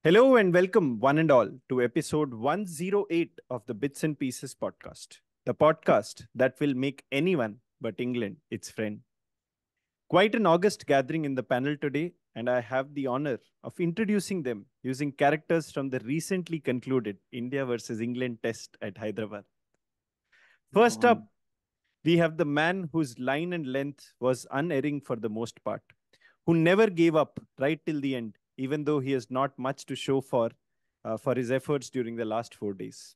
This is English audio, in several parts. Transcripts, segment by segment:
Hello and welcome, one and all, to episode 108 of the Bits and Pieces podcast, the podcast that will make anyone but England its friend. Quite an august gathering in the panel today, and I have the honor of introducing them using characters from the recently concluded India versus England test at Hyderabad. First up, we have the man whose line and length was unerring for the most part, who never gave up right till the end, even though he has not much to show for his efforts during the last 4 days,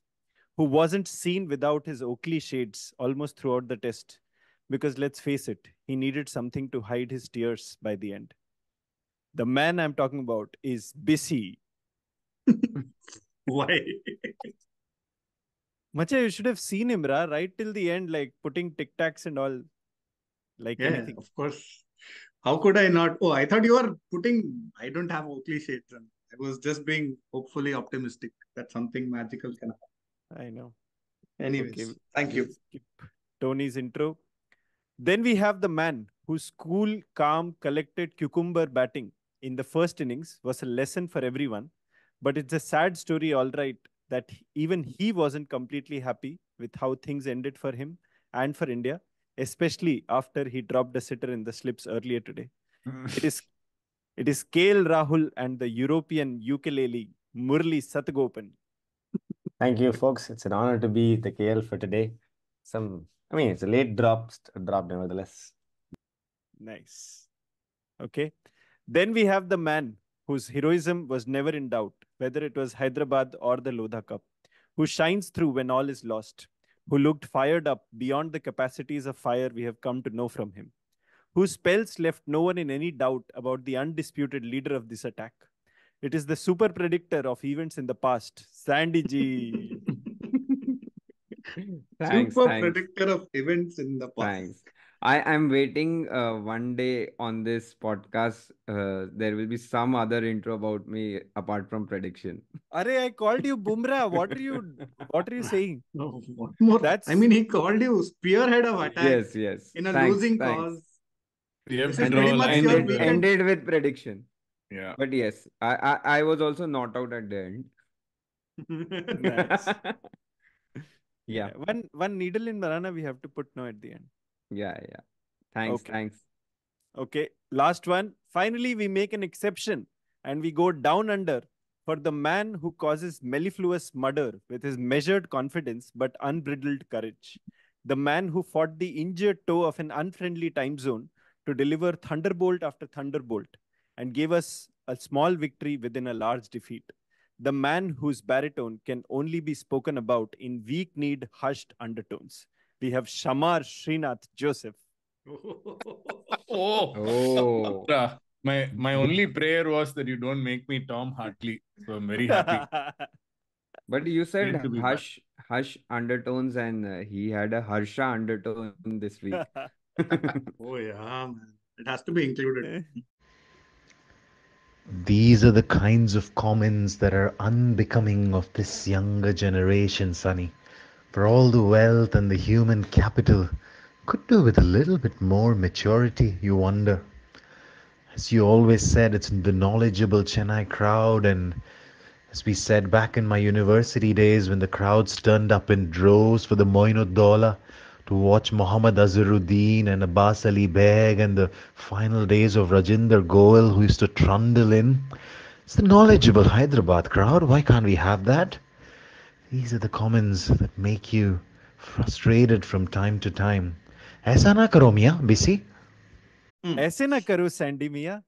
who wasn't seen without his Oakley shades almost throughout the test, because let's face it, he needed something to hide his tears by the end. The man I'm talking about is Bisi. Why? Macha, you should have seen him, right till the end, like putting tic tacs and all, like Yeah, anything. of course. How could I not? Oh, I thought you were putting. I don't have Oakley shades on. I was just being hopefully optimistic that something magical can happen. I know. Okay, Anyways, thank we'll you. skip Tony's intro. Then we have the man whose cool, calm, collected cucumber batting in the first innings was a lesson for everyone. But it's a sad story, all right, that even he wasn't completely happy with how things ended for him and for India, especially after he dropped a sitter in the slips earlier today. It is it is KL Rahul and the European ukulele Murali Satgopan. Thank you, folks. It's an honor to be the KL for today. It's a late drop nevertheless. Nice. Okay. Then we have the man whose heroism was never in doubt, whether it was Hyderabad or the Lodha Cup, who shines through when all is lost, who looked fired up beyond the capacities of fire we have come to know from him, whose spells left no one in any doubt about the undisputed leader of this attack. It is the super predictor of events in the past, Sandy G. Thanks, Super thanks, predictor of events in the past. thanks. I am waiting one day on this podcast. There will be some other intro about me apart from prediction. Are, I called you Bumrah. What are you saying? No, what more? That's I mean, he called you spearhead of attack Yes. in a Thanks, losing thanks. cause. We have This to is And pretty draw a much line your in the- weekend. ended with prediction. Yeah. But yes, I was also not out at the end. nice. Yeah. One needle in banana we have to put now at the end. Yeah. Thanks, Okay. thanks. Okay. Last one. Finally, we make an exception and we go down under for the man who causes mellifluous murder with his measured confidence but unbridled courage. The man who fought the injured toe of an unfriendly time zone to deliver thunderbolt after thunderbolt and gave us a small victory within a large defeat. The man whose baritone can only be spoken about in weak-kneed, hushed undertones. We have Shamar Srinath Joseph. Oh. My only prayer was that you don't make me Tom Hartley. So I'm very happy. But you said Great to be hush undertones, and he had a Harsha undertone this week. Oh, yeah, man. It has to be included. These are the kinds of comments that are unbecoming of this younger generation, Sonny. For all the wealth and the human capital, could do with a little bit more maturity, you wonder. As you always said, it's the knowledgeable Chennai crowd, and as we said back in my university days when the crowds turned up in droves for the Moinuddaulah to watch Muhammad Azharuddin and Abbas Ali Beg and the final days of Rajinder Goel who used to trundle in. It's the knowledgeable Hyderabad crowd. Why can't we have that? These are the comments that make you frustrated from time to time. ऐसा ना करो मियाँ BC. ऐसे ना करो Sandy मिया.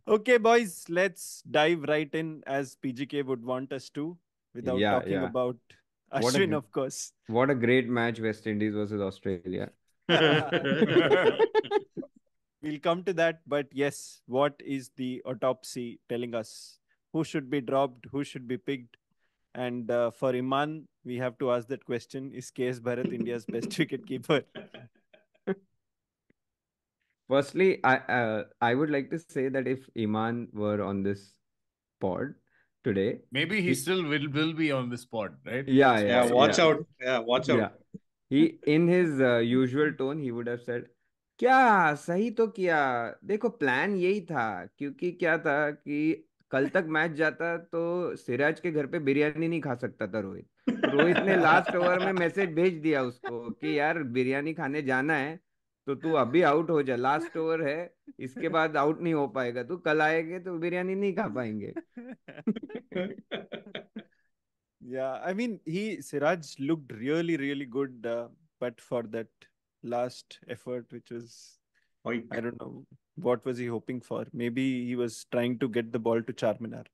Okay, boys, let's dive right in as PGK would want us to without talking about Ashwin, of course. What a great match, West Indies versus Australia. We'll come to that, but yes, what is the autopsy telling us? Who should be dropped? Who should be picked? And for Iman, we have to ask that question: is KS Bharat India's best wicket keeper? Firstly, I would like to say that if Iman were on this pod today, maybe he still will be on the spot, right? Yeah, watch out. Yeah, watch out. He, in his usual tone, he would have said, क्या सही तो किया। देखो plan यही था, क्योंकि क्या था कि कल तक मैच जाता तो सिराज के घर पे बिरयानी नहीं खा सकता था रोहित। तो रोहित ने लास्ट ओवर में मैसेज भेज दिया उसको कि यार बिरयानी खाने जाना है, तो तू अभी आउट हो जा, लास्ट ओवर है, इसके बाद आउट नहीं हो पाएगा, तू कल आएंगे तो बिरयानी नहीं खा पाएंगे। Yeah, I mean, Siraj looked really, really good, but for that last effort, which was, I Oink. don't know, what was he hoping for? Maybe he was trying to get the ball to Charminar.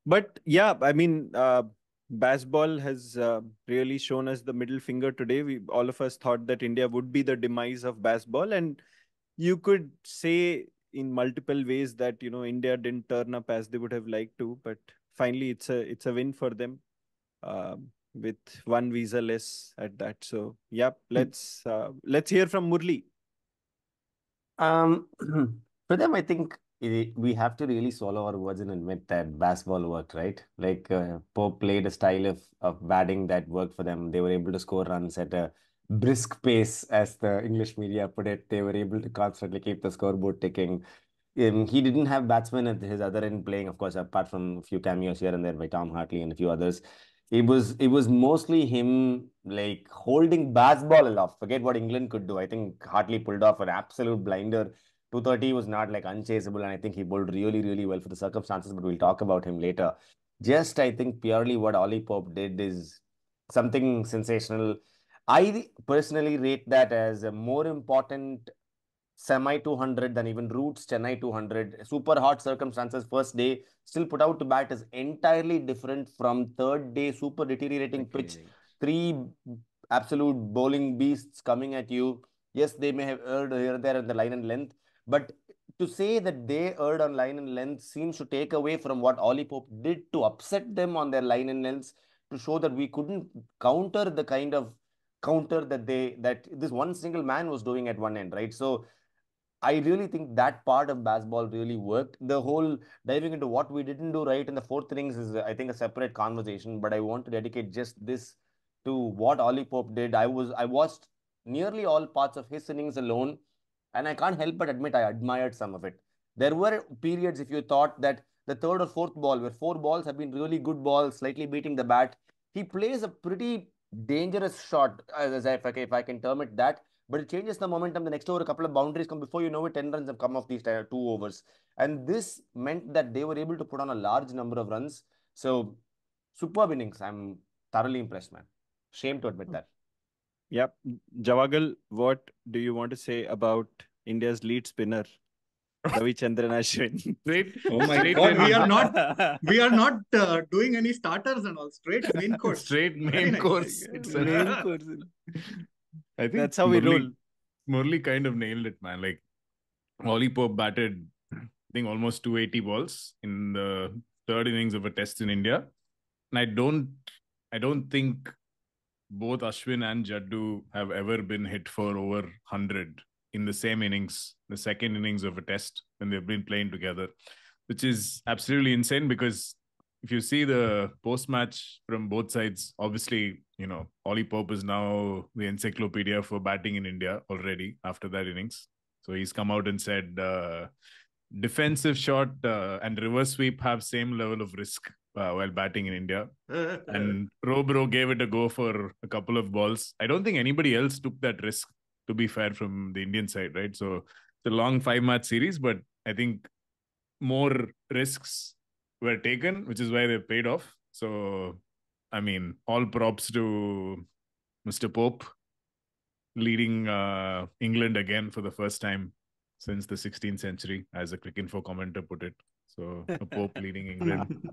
But yeah, I mean, Bazball has really shown us the middle finger today. We all of us thought that India would be the demise of Bazball, and you could say in multiple ways that India didn't turn up as they would have liked to, but finally it's a win for them, with one visa less at that. So yeah, let's hear from Murli. Um, for them, I think we have to really swallow our words and admit that basketball worked, right? Like Pope played a style of batting that worked for them. They were able to score runs at a brisk pace, as the English media put it. They were able to constantly keep the scoreboard ticking. He didn't have batsmen at his other end playing, of course, apart from a few cameos here and there by Tom Hartley and a few others. It was mostly him like holding Bazball aloft. Forget what England could do. I think Hartley pulled off an absolute blinder. 230 was not like unchaseable, and I think he bowled really, really well for the circumstances, but we'll talk about him later. Just I think purely what Ollie Pope did is something sensational. I personally rate that as a more important semi 200 than even Roots Chennai 200. Super hot circumstances. First day, still put out to bat is entirely different from third day, super deteriorating pitch. Agreeing. Three absolute bowling beasts coming at you. Yes, they may have erred here and there on the line and length, but to say that they erred on line and length seems to take away from what Ollie Pope did to upset them on their line and lengths, to show that we couldn't counter the kind of counter that this one single man was doing at one end, right? So I really think that part of basketball really worked. The whole diving into what we didn't do right in the fourth innings is, I think, a separate conversation. But I want to dedicate just this to what Ollie Pope did. I watched nearly all parts of his innings alone, and I can't help but admit I admired some of it. There were periods, if you thought that the third or fourth ball, where four balls have been really good balls, slightly beating the bat, he plays a pretty dangerous shot, if I can term it that, but it changes the momentum. The next over, a couple of boundaries come. Before you know it, 10 runs have come off these two overs. And this meant that they were able to put on a large number of runs. So, superb innings. I'm thoroughly impressed, man. Shame to admit that. Yep. Javagal, what do you want to say about India's lead spinner, Ravichandran Ashwin? Straight, Oh my straight God, in, we are not doing any starters and all. Straight main course. straight Very main nice. course itself. Main course. I think That's how we roll. Murli kind of nailed it, man. Like Ollie Pope batted, I think, almost 280 balls in the third innings of a test in India. And I don't think both Ashwin and Jaddu have ever been hit for over 100 in the same innings, the second innings of a test when they've been playing together, which is absolutely insane because if you see the post-match from both sides, obviously, Ollie Pope is now the encyclopedia for batting in India already after that innings. So he's come out and said defensive shot and reverse sweep have same level of risk while batting in India. And Robro gave it a go for a couple of balls. I don't think anybody else took that risk, to be fair, from the Indian side, right? So it's a long 5-match series, but I think more risks were taken, which is why they paid off. So, I mean, all props to Mr. Pope leading England again for the first time since the 16th century, as a Cricinfo commenter put it. So, a Pope leading England.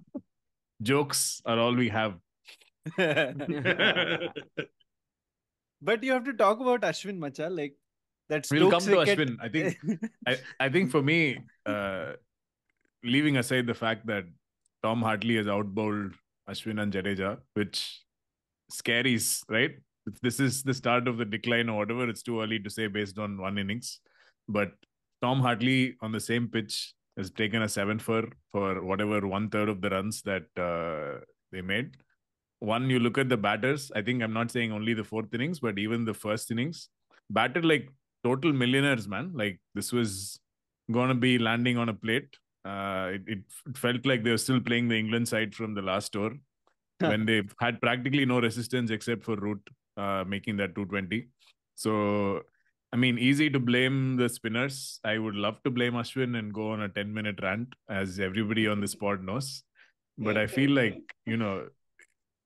Jokes are all we have. But you have to talk about Ashwin, Macha. Like that We'll come Stokes to wicket. Ashwin. I think for me, leaving aside the fact that Tom Hartley has outbowled Ashwin and Jadeja, which scaries, right? This is the start of the decline or whatever. It's too early to say based on one innings. But Tom Hartley on the same pitch has taken a 7 for whatever 1/3 of the runs that they made. One, you look at the batters. I think I'm not saying only the fourth innings, but even the first innings, batted like total millionaires, man. Like this was gonna be landing on a plate. It felt like they were still playing the England side from the last tour when they had practically no resistance except for Root making that 220. So, I mean, easy to blame the spinners. I would love to blame Ashwin and go on a 10-minute rant, as everybody on the spot knows. But I feel like,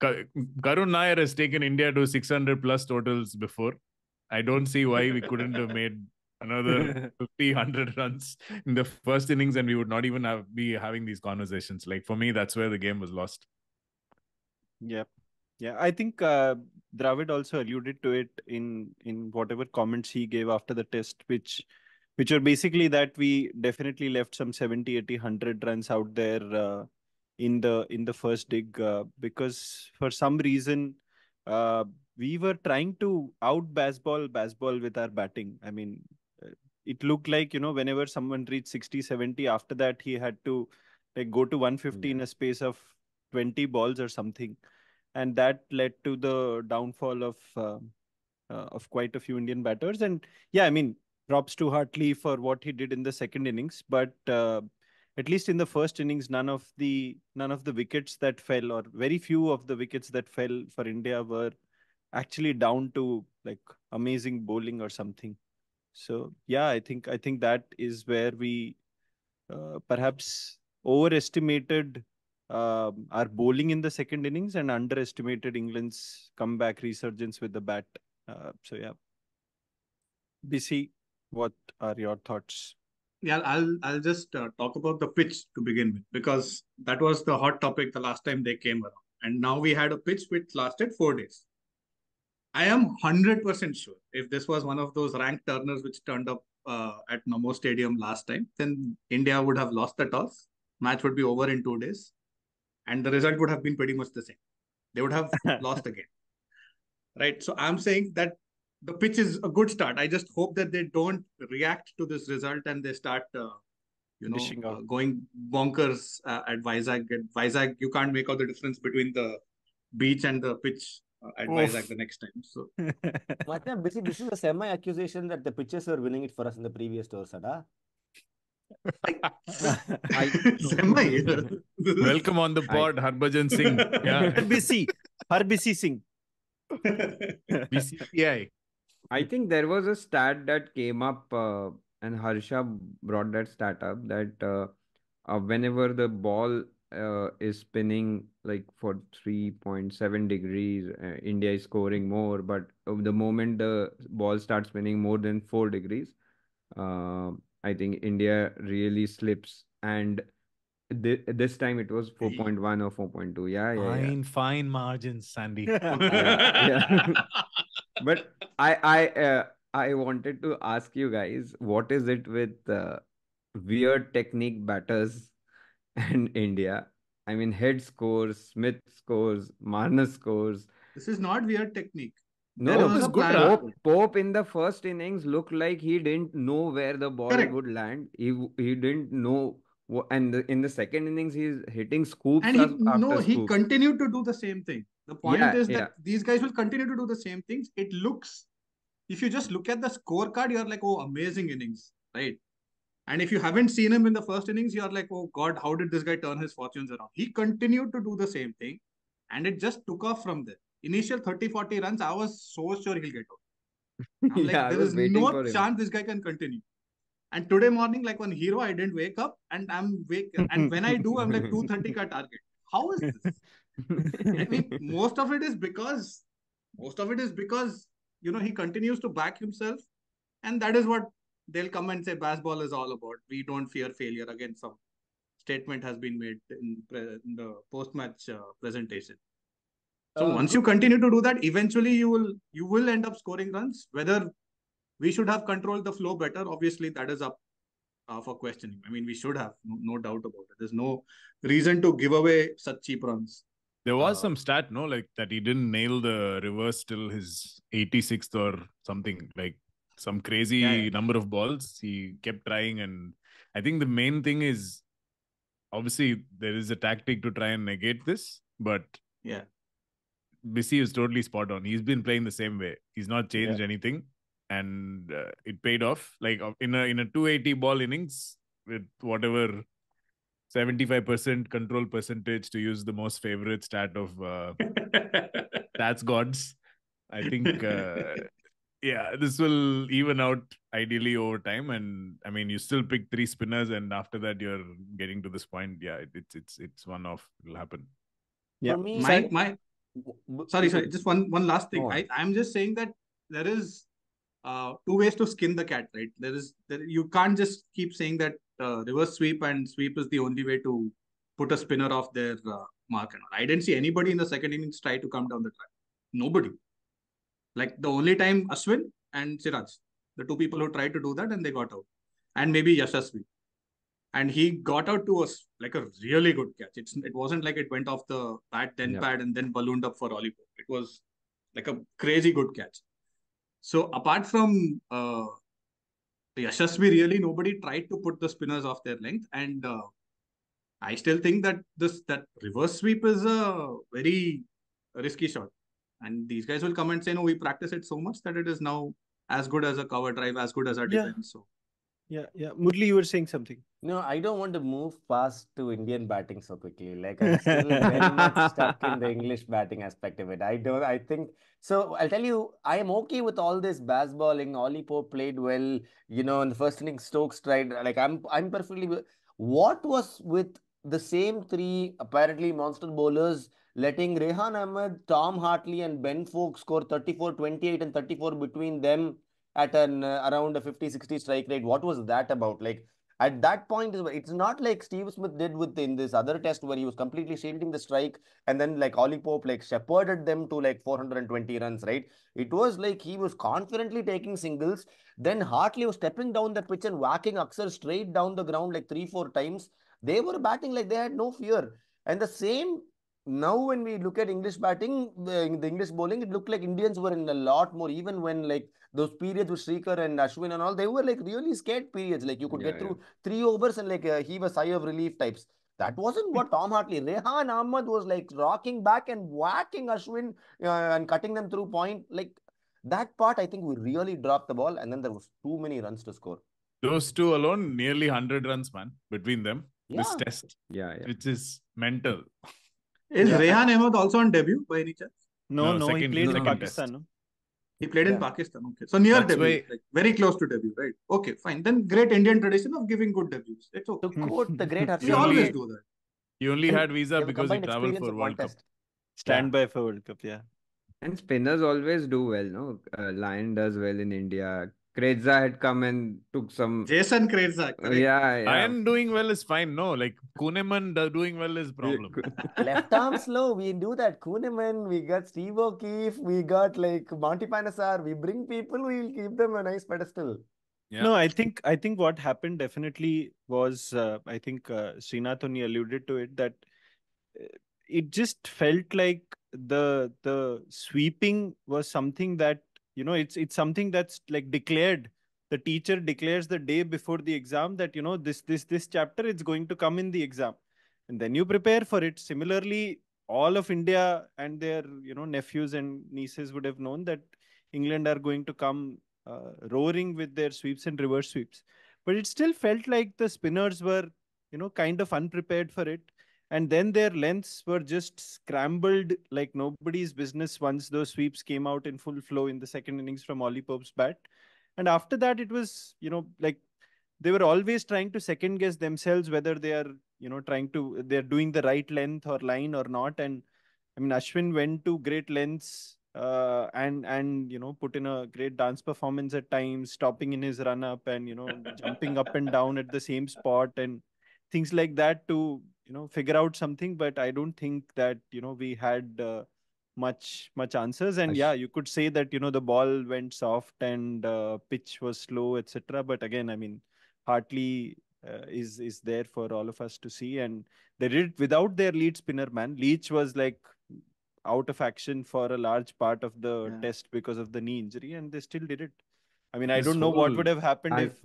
Karun Nair has taken India to 600 plus totals before. I don't see why we couldn't have made another 50, 100 runs in the first innings and we would not even be having these conversations. Like for me, that's where the game was lost. Yeah. Yeah, I think Dravid also alluded to it in whatever comments he gave after the test, which are basically that we definitely left some 70, 80, 100 runs out there in the first dig because for some reason we were trying to out Bazball with our batting. I mean, it looked like, whenever someone reached 60, 70, after that he had to like go to 150 in a space of 20 balls or something, and that led to the downfall of quite a few Indian batters. And yeah, I mean, props to Hartley for what he did in the second innings, but at least in the first innings, none of the wickets that fell, or very few of the wickets that fell for India, were actually down to like amazing bowling or something. So yeah, I think that is where we perhaps overestimated our bowling in the second innings and underestimated England's comeback resurgence with the bat. So yeah, Bisi, what are your thoughts? Yeah, I'll just talk about the pitch to begin with, because that was the hot topic the last time they came around, and now we had a pitch which lasted 4 days. I am 100% sure if this was one of those ranked turners which turned up at Namo Stadium last time, then India would have lost the toss. Match would be over in 2 days, and the result would have been pretty much the same. They would have lost again, right? So I'm saying that the pitch is a good start. I just hope that they don't react to this result and they start, Dishing out. going bonkers at Vizag. At Vizag, you can't make out the difference between the beach and the pitch at Vizag the next time. So Basically, this is a semi-accusation that the pitchers were winning it for us in the previous tour, Sada. semi. Welcome on the pod, Harbhajan Singh. Yeah. Bisi Singh. BCCI. I think there was a stat that came up, and Harsha brought that stat up, that whenever the ball is spinning like for 3.7 degrees, India is scoring more. But the moment the ball starts spinning more than 4 degrees, I think India really slips. And this time it was 4.1 or 4.2. Yeah. Fine margins, Sandy. Yeah. But I wanted to ask you guys, what is it with weird technique batters and India? I mean, Head scores, Smith scores, Marnus scores. This is not weird technique. No, There was a good, plan. Pope in the first innings looked like he didn't know where the ball Correct. would land. He didn't know. And in the second innings, he's hitting scoops And after he scoops. continued to do the same thing. The point Yeah, is yeah. that these guys will continue to do the same things. It looks, if you just look at the scorecard, you're like, oh, amazing innings, right? And if you haven't seen him in the first innings, you're like, oh God, how did this guy turn his fortunes around? He continued to do the same thing, and it just took off from there. Initial 30, 40 runs, I was so sure he'll get out. I'm like, Yeah, I there was is waiting no for him. chance this guy can continue. And today morning, like one hero, I didn't wake up, and and when I do, I'm like 230 ka target. How is this? I mean, most of it is because he continues to back himself, and that is what they'll come and say Bazball is all about. We don't fear failure. Again, some statement has been made in the post-match presentation. So once you continue to do that, eventually you will end up scoring runs. Whether we should have controlled the flow better, obviously that is up for questioning. I mean, we should have, no doubt about it. There's no reason to give away such cheap runs. There was some stat, no, like that he didn't nail the reverse till his 86th or something, like some crazy number of balls. He kept trying, and I think the main thing is obviously there is a tactic to try and negate this, but yeah, Bisi is totally spot on. He's been playing the same way. He's not changed anything. and it paid off. Like in a 280 ball innings with whatever 75% control percentage, to use the most favorite stat of stats gods. I think yeah, this will even out ideally over time. And I mean, you still pick three spinners, and after that, you're getting to this point. Yeah, it's one off. It'll happen. Yeah. For me, my sorry, just one last thing. Go on. I'm just saying that there is two ways to skin the cat, right? You can't just keep saying that reverse sweep and sweep is the only way to put a spinner off their mark and all. I didn't see anybody in the second innings try to come down the track. Nobody. Like the only time Ashwin and Siraj, the two people who tried to do that and they got out, and maybe Yashasvi, and he got out to us like a really good catch. It wasn't like it went off the bat, then Yep. pad, and then ballooned up for Olipop. It was like a crazy good catch. So apart from Yashasvi, really nobody tried to put the spinners off their length, and I still think that that reverse sweep is a very risky shot. And these guys will come and say, no, we practice it so much that it is now as good as a cover drive, as good as our Yeah. defense. So Yeah. Murli, you were saying something. No, I don't want to move past to Indian batting so quickly. Like I'm still very much stuck in the English batting aspect of it. I think so. I'll tell you, I am okay with all this Bazballing. Ollie Pope played well, in the first inning. Stokes tried. Like I'm perfectly. What was with the same three apparently monster bowlers letting Rehan Ahmed, Tom Hartley, and Ben Foak score 34, 28, and 34 between them at an around a 50-60 strike rate? What was that about? Like at that point, it's not like Steve Smith did in this other test where he was completely shielding the strike, and then like Ollie Pope like shepherded them to like 420 runs, right? It was like he was confidently taking singles. Then Hartley was stepping down the pitch and whacking Axar straight down the ground like 3-4 times. They were batting like they had no fear. And the same now when we look at English batting, the English bowling, it looked like Indians were in a lot more, even when like those periods with Shrikar and Ashwin and all, they were like really scared periods. Like you could get through 3 overs and like heave a sigh of relief types. That wasn't what Tom Hartley. Rehan Ahmed was like rocking back and whacking Ashwin and cutting them through point. Like that part, I think we really dropped the ball, and then there was too many runs to score. Those two alone, nearly 100 runs, man, between them. This Yeah. test, Yeah. which is mental. is Yeah. Rehan Ahmed also on debut by any chance? No, No, he second- played in second Pakistan. test. No? He played in Yeah. Pakistan. Okay. So near That's debut, why- like very close to debut, right? Okay, fine. Then great Indian tradition of giving good debuts. It's okay. To quote the great Harsha We always Bhogle, do that. He only and had they visa have a because he combined traveled experience for of World Cup. contest. Standby for World Cup. Yeah. And spinners always do well, no? Lion does well in India. Krejza had come and took some. Jason Krejza, correct? Yeah. Ryan doing well is fine. No, like Kuhneman doing well is problem. Left arm slow, we do that. Kuhneman, we got Steve O'Keefe, we got like Monty Panesar. We bring people, we'll keep them a nice pedestal. Yeah. No, I think what happened definitely was I think Srinath only alluded to it, that uh, it just felt like the sweeping was something that it's something that's like declared. The teacher declares the day before the exam that this chapter it's going to come in the exam, and then you prepare for it. Similarly, all of India and their nephews and nieces would have known that England are going to come roaring with their sweeps and reverse sweeps. But it still felt like the spinners were, kind of unprepared for it. And then their lengths were just scrambled like nobody's business once those sweeps came out in full flow in the second innings from Ollie Pope's bat. And after that, it was, like they were always trying to second guess themselves whether they are, they're doing the right length or line or not. And I mean, Ashwin went to great lengths and put in a great dance performance at times, stopping in his run up and jumping up and down at the same spot and things like that to figure out something. But I don't think that we had much answers. And yeah, you could say that the ball went soft and pitch was slow, etc. But again, I mean, Hartley is there for all of us to see, and they did it without their lead spinner, man. Leach was like out of action for a large part of the test because of the knee injury, and they still did it. I mean, I don't know what would have happened if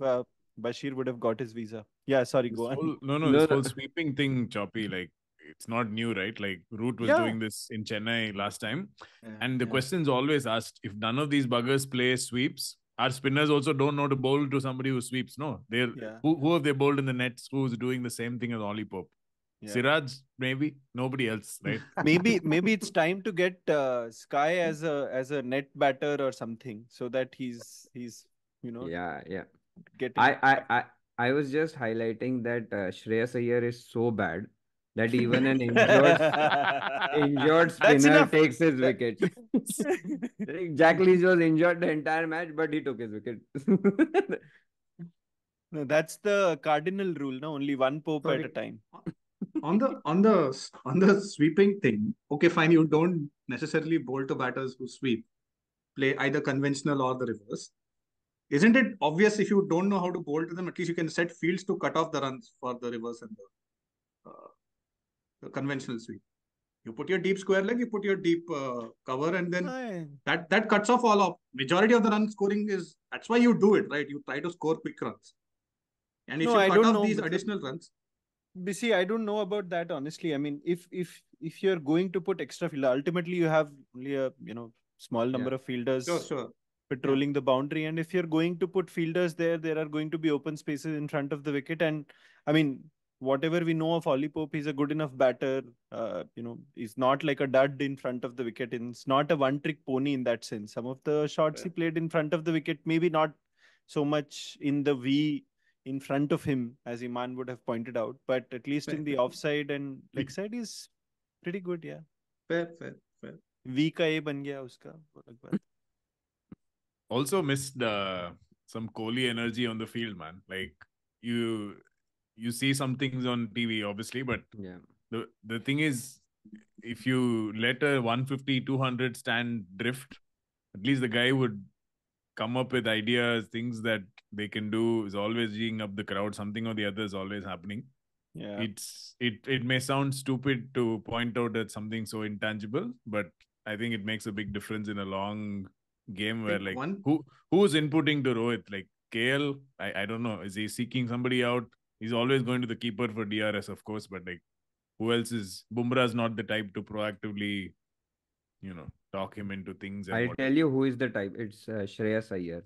Bashir would have got his visa. Yeah, sorry, go on. This whole sweeping thing, Choppy, like it's not new, right? Like Root was doing this in Chennai last time. And the question's always asked, if none of these buggers play sweeps, our spinners also don't know to bowl to somebody who sweeps. No, they're Yeah. who have they bowled in the nets? Who's doing the same thing as Ollie Pope? Yeah. Siraj, maybe nobody else, right? maybe it's time to get Sky as a net batter or something, so that he's Yeah. getting. I was just highlighting that Shreyas Iyer is so bad that even an injured That's spinner enough. takes his wicket. Jack Leach was injured the entire match, but he took his wicket. No, that's the cardinal rule. No, only one Pope at a Sorry. time. On the sweeping thing, okay, fine. You don't necessarily bowl to batters who sweep. Play either conventional or the reverse. Isn't it obvious if you don't know how to bowl to them, at least you can set fields to cut off the runs for the reverse and the conventional sweep. You put your deep square leg, you put your deep cover, and then Aye. that cuts off all of majority of the run scoring is. That's why you do it, right? You try to score quick runs, and if No, you I cut don't off know. these additional runs, Bisi, I don't know about that, honestly. I mean, if you're going to put extra fielder, ultimately you have only a small number Yeah. of fielders sure. patrolling the boundary, and if you're going to put fielders there are going to be open spaces in front of the wicket. And I mean, whatever we know of Ollie Pope, he's a good enough batter. He's not like a dud in front of the wicket, and it's not a one-trick pony in that sense. Some of the shots he played in front of the wicket, maybe not so much in the V in front of him, as Iman would have pointed out, but at least in the offside and leg side, he's pretty good. Yeah, Fair. V का A बन गया उसका, वो अलग बात. Also missed some Kohli energy on the field, man. Like you see some things on TV, obviously, but Yeah. the thing is, if you let a 150, 200 stand drift, at least the guy would come up with ideas, things that they can do. Is always geeing up the crowd. Something or the other is always happening. Yeah, It may sound stupid to point out that something so intangible, but I think it makes a big difference in a long game where like who's inputting to Rohit? Like KL, I don't know. Is he seeking somebody out? He's always going to the keeper for DRS, of course, but like who else is Bumrah's not the type to proactively, talk him into things and I'll whatever. tell you who is the type. It's Shreyas Iyer.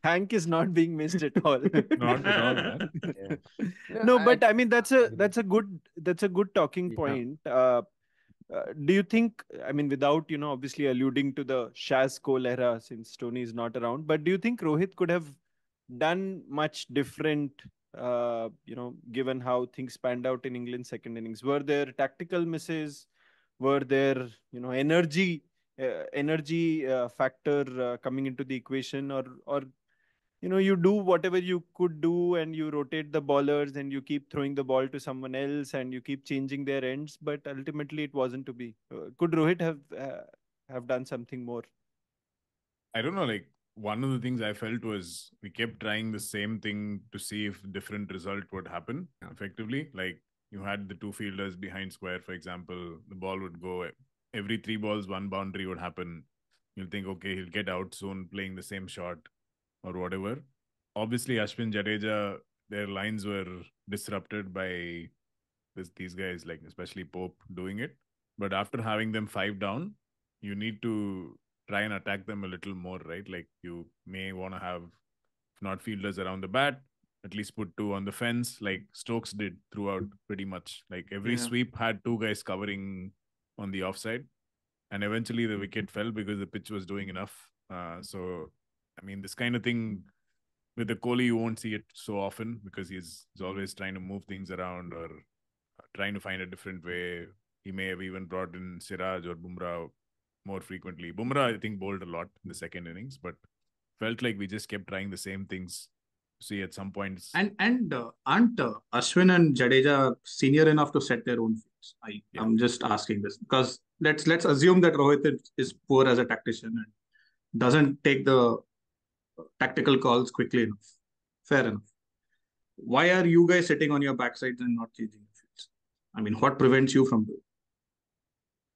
Hank is not being missed at all. Not at all, man. Yeah. No, but I mean that's a good talking Yeah. point. Do you think, I mean, without obviously alluding to the Shaz Cole era, since Tony is not around, but do you think Rohit could have done much different, given how things panned out in England's second innings? Were there tactical misses? Were there energy factor coming into the equation, or you do whatever you could do, and you rotate the bowlers and you keep throwing the ball to someone else and you keep changing their ends, but ultimately it wasn't to be. Could Rohit have done something more? I don't know, like one of the things I felt was we kept trying the same thing to see if different result would happen effectively. Like you had the two fielders behind square, for example, the ball would go every 3 balls, 1 boundary would happen. You'll think, okay, he'll get out soon playing the same shot or whatever. Obviously, Ashwin, Jadeja, their lines were disrupted by these guys, like especially Pope doing it. But after having them 5 down, you need to try and attack them a little more, right? Like you may want to have, if not fielders around the bat, at least put 2 on the fence, like Stokes did throughout pretty much. Like every sweep had 2 guys covering on the offside. And eventually the wicket fell because the pitch was doing enough. So, I mean, this kind of thing with the Kohli, you won't see it so often because he's always trying to move things around or trying to find a different way. He may have even brought in Siraj or Bumrah more frequently. Bumrah, I think, bowled a lot in the second innings, but felt like we just kept trying the same things. See, at some points. And aren't Ashwin and Jadeja senior enough to set their own fields? I'm just asking this because let's assume that Rohit is poor as a tactician and doesn't take the tactical calls quickly enough. Fair enough. Why are you guys sitting on your backsides and not changing the fields? I mean, what prevents you from doing?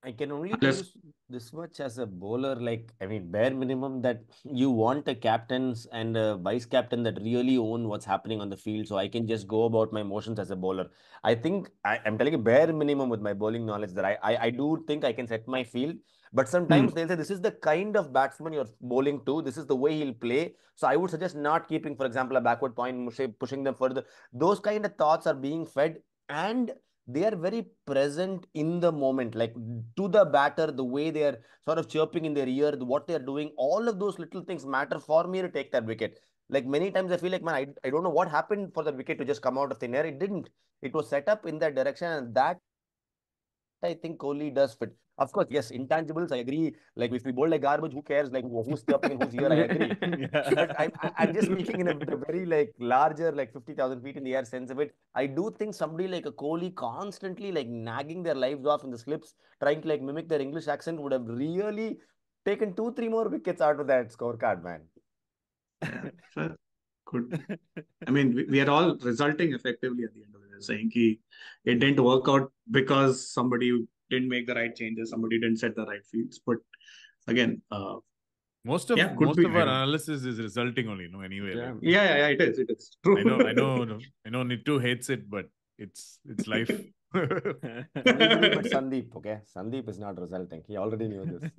I can only tell Unless you this much as a bowler, like, I mean, bare minimum that you want a captains and a vice captain that really own what's happening on the field. So I can just go about my motions as a bowler. I think I'm telling you bare minimum with my bowling knowledge that I do think I can set my field. But sometimes they'll say this is the kind of batsman you're bowling to. This is the way he'll play. So I would suggest not keeping, for example, a backward point, pushing them further. Those kind of thoughts are being fed. And they are very present in the moment, like to the batter, the way they are sort of chirping in their ear, what they are doing, all of those little things matter for me to take that wicket. Like many times I feel like, man, I don't know what happened for the wicket to just come out of thin air. It didn't. It was set up in that direction, and that I think Kohli does fit. Of course, yes, intangibles, I agree. Like if we bowl like garbage, who cares? Like who's chirping and who's here? I agree. But I'm just speaking in a very like larger, like 50,000 feet in the air sense of it. I do think somebody like a Kohli constantly like nagging their lives off in the slips, trying to like mimic their English accent would have really taken 2, 3 more wickets out of that scorecard, man. yeah, fair. Good. I mean, we are all resulting effectively at the end of the day, saying ki it didn't work out because somebody didn't make the right changes, somebody didn't set the right fields. But again, Most of yeah, could be. our analysis is resulting only, anyway. Yeah. Like, Yeah, it is. It is true. I know Nittu hates it, but it's life. Anybody but Sandeep, okay? Sandeep is not resulting. He already knew this.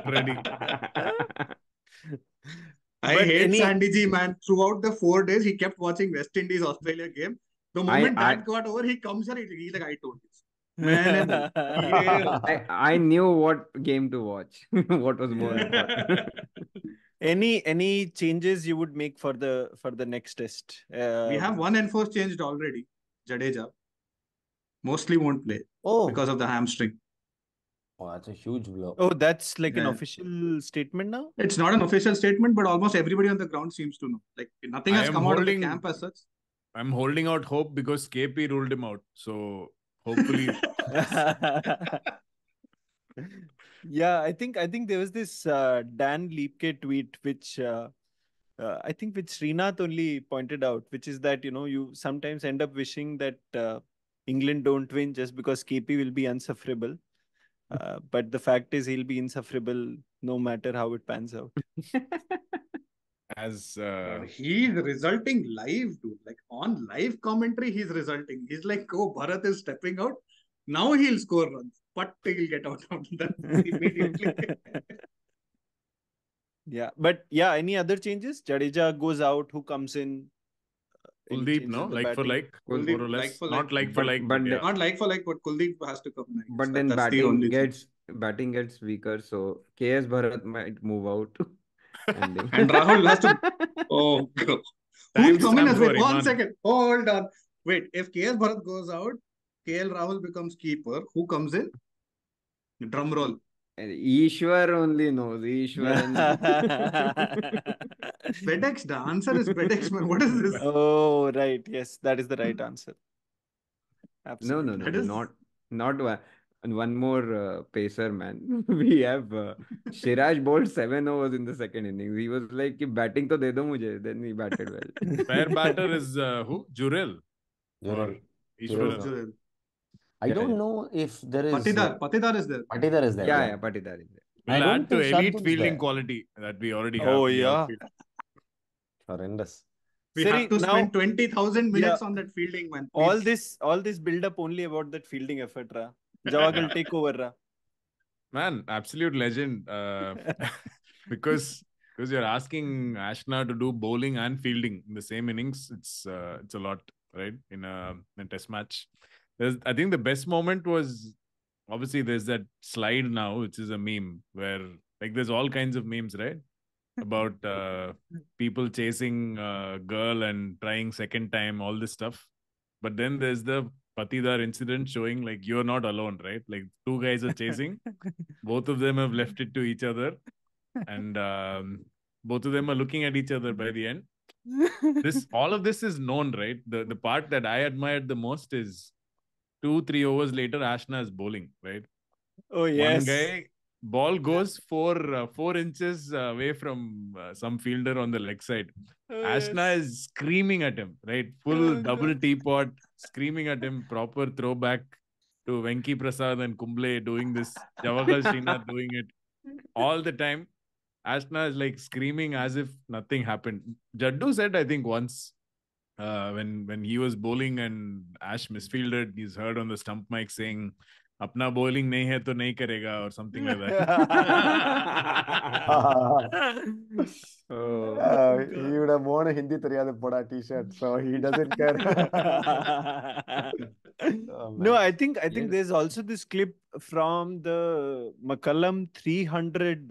Ready. I But hate any- Sandy G, man. Throughout the 4 days, he kept watching West Indies Australia game. The moment that got over, he comes here. He's like, I told you. Man, I knew what game to watch, what was more important. any changes you would make for the next test? we have one enforced changed already. Jadeja mostly won't play because of the hamstring. Oh, that's a huge blow. Oh, that's like an Yeah. official statement now? It's not an official statement, but almost everybody on the ground seems to know. Like nothing I has am come out of the holding- camp as such. I'm holding out hope because KP ruled him out. So hopefully, Yeah, I think there was this Dan Liepke tweet which I think which Srinath only pointed out, which is that you sometimes end up wishing that England don't win just because KP will be unsufferable. But the fact is he'll be insufferable no matter how it pans out. as He's resulting live, dude. Like on live commentary, he's resulting. He's like, oh, Bharat is stepping out. Now he'll score runs, but he'll get out of that immediately. Yeah, but yeah, any other changes? Jadeja goes out. Who comes in? Any Kuldeep, changes no, in the like for batting? like, Kuldeep, more or less, like for not like. like for like, but yeah. Not like for like, but Kuldeep has to come. I guess. But then That's the only batting gets weaker, so KS Bharat might move out. and And Rahul has to. Oh, God. Who's coming as? Wait, 1 second. Hold on. Wait, if KS Bharat goes out, KL Rahul becomes keeper. Who comes in? Drum roll. And Ishwar only knows. Ishwar and FedEx. The answer is FedEx, man. What is this? Oh, right. Yes, that is the right answer. no, Absolutely. That is- not one. And one more pacer, man. We have Siraj bowled 7 overs in the second innings. He was like, "Ki batting to de do mujhe." Then he batted well. Fair batter is who? Jurel or Jurel. Ishwar. Jurel. I don't know if there is. Patidar is there. Patidar is there. Yeah, Patidar is there. I Will don't add to think elite Shardul's fielding there. quality that we already have. Oh, in the yeah. outfield. Horrendous. We Siri, have to now- spend 20,000 minutes Yeah. on that fielding, man. all Please. this build up only about that fielding effort, ra. Jawag will take over, ra. Man, absolute legend. Because you're asking Ashna to do bowling and fielding in the same innings. It's a lot, right? In a test match. I think the best moment was obviously there's that slide now, which is a meme where like there's all kinds of memes, right? About people chasing a girl and trying second time, all this stuff. But then there's the Patidar incident showing like you're not alone, right? Like two guys are chasing. Both of them have left it to each other. And both of them are looking at each other by the end. All of this is known, right? The part that I admired the most is 2-3 overs later, Ashna is bowling, right? Oh, yes. One guy, ball goes 4 inches away from some fielder on the leg side. Oh, Ashna yes. is screaming at him, right? Full Oh, double God. teapot, screaming at him, proper throwback. to Venki Prasad and Kumble doing this, Javagal Srinath doing it all the time. Ashna is like screaming as if nothing happened. Jaddu said, I think once, when he was bowling and Ash misfielded, he's heard on the stump mic saying, "Apna bowling nahi hai to nahi karega," or something like that. Oh, He would have worn a Hindi Theriyada Poda t-shirt, so he doesn't care. Oh, No, man. I think Yeah. there's also this clip from the McCullum 300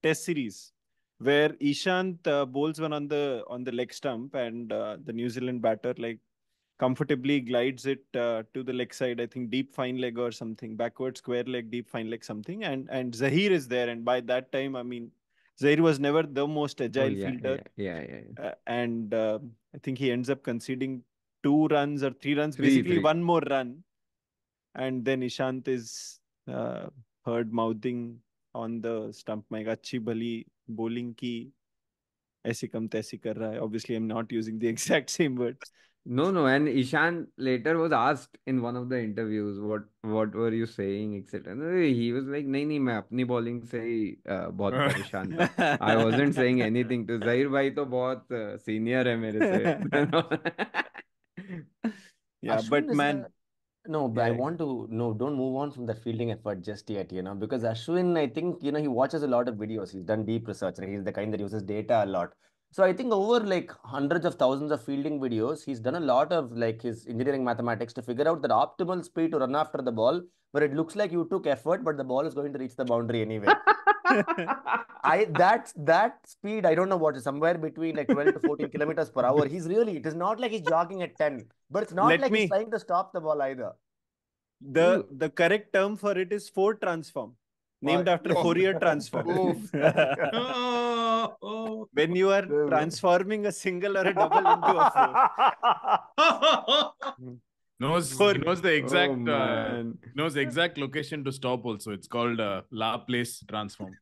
Test series where Ishant bowls one on the leg stump, and the New Zealand batter like comfortably glides it to the leg side. I think deep fine leg or something, backward square leg, deep fine leg something, and Zahir is there. And by that time, I mean, Zahir was never the most Oh, agile yeah, fielder, yeah. and I think he ends up conceding 2 runs or 3 runs, Three, basically three. one more run, and then Ishant is uh, heard mouthing on the stump mic, "अच्छी भली bowling की ऐसी कम तैसी कर रहा है." Obviously, I'm not using the exact same words. No, and Ishan later was asked in one of the interviews, what were you saying, etc. No, he was like, नहीं मैं अपनी bowling से ही बहुत परेशान था. I wasn't saying anything to Zahir भाई तो बहुत senior है मेरे से. Yeah, Ashwin but is man, a no, but I yeah, want to no, don't move on from that fielding effort just yet, because Ashwin, I think, he watches a lot of videos. He's done deep research, right? He's the kind that uses data a lot. So I think over like hundreds of thousands of fielding videos, he's done a lot of like his engineering mathematics to figure out the optimal speed to run after the ball, where it looks like you took effort, but the ball is going to reach the boundary anyway. That speed, I don't know what is somewhere between like 12 to 14 kilometers per hour. It is not like he's jogging at 10, but it's not let like he's me. trying to stop the ball either. The correct term for it is Ford transform, named after Yes. Fourier transform. Yes. Oh. When you are transforming a single or a double into a four. He knows the Oh exact man. knows the exact location to stop also. It's called La Place Transform.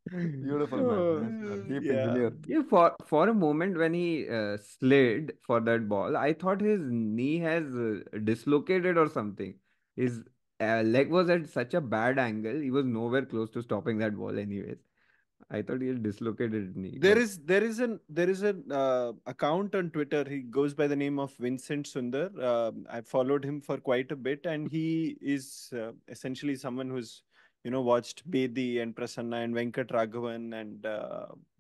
Beautiful, man. That's deep Yeah. engineer. Yeah, for a moment when he slid for that ball, I thought his knee has dislocated or something. His leg was at such a bad angle. He was nowhere close to stopping that ball, anyways. I thought he had dislocated his knee, There but is an account on Twitter. He goes by the name of Vincent Sundar. I followed him for quite a bit, and he is essentially someone who's watched Bedi and Prasanna and Venkat Raghavan and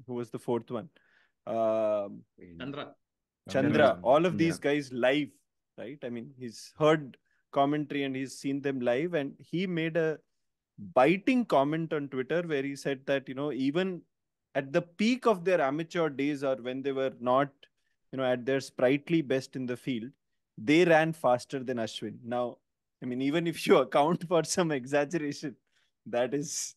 who was the fourth one? Um Chandra. Chandra. All of yeah. these guys live, right? I mean, he's heard commentary and he's seen them live, and he made a biting comment on Twitter where he said that, even at the peak of their amateur days or when they were not, at their sprightly best in the field, they ran faster than Ashwin. Now, I mean, even if you account for some exaggeration, that is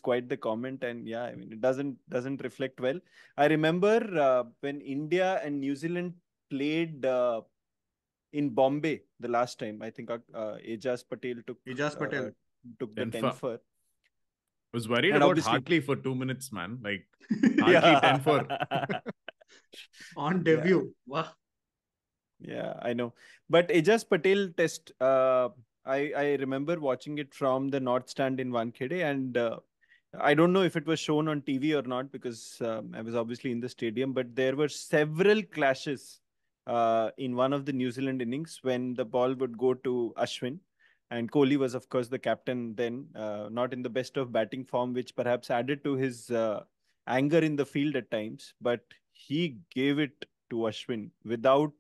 quite the comment. And yeah, I mean, it doesn't reflect well. I remember when India and New Zealand played in Bombay the last time. I think Ajaz Patel Ijaz Patel. took the 10 10 for. for. Was worried And about obviously, Hartley for 2 minutes, man. Like Hartley 10 for. On debut. Wow. Yeah, I know. But Ajaz Patel test, I remember watching it from the North Stand in Wankhede, and I don't know if it was shown on TV or not because I was obviously in the stadium, but there were several clashes in one of the New Zealand innings when the ball would go to Ashwin. And Kohli was, of course, the captain then, not in the best of batting form, which perhaps added to his anger in the field at times. But he gave it to Ashwin without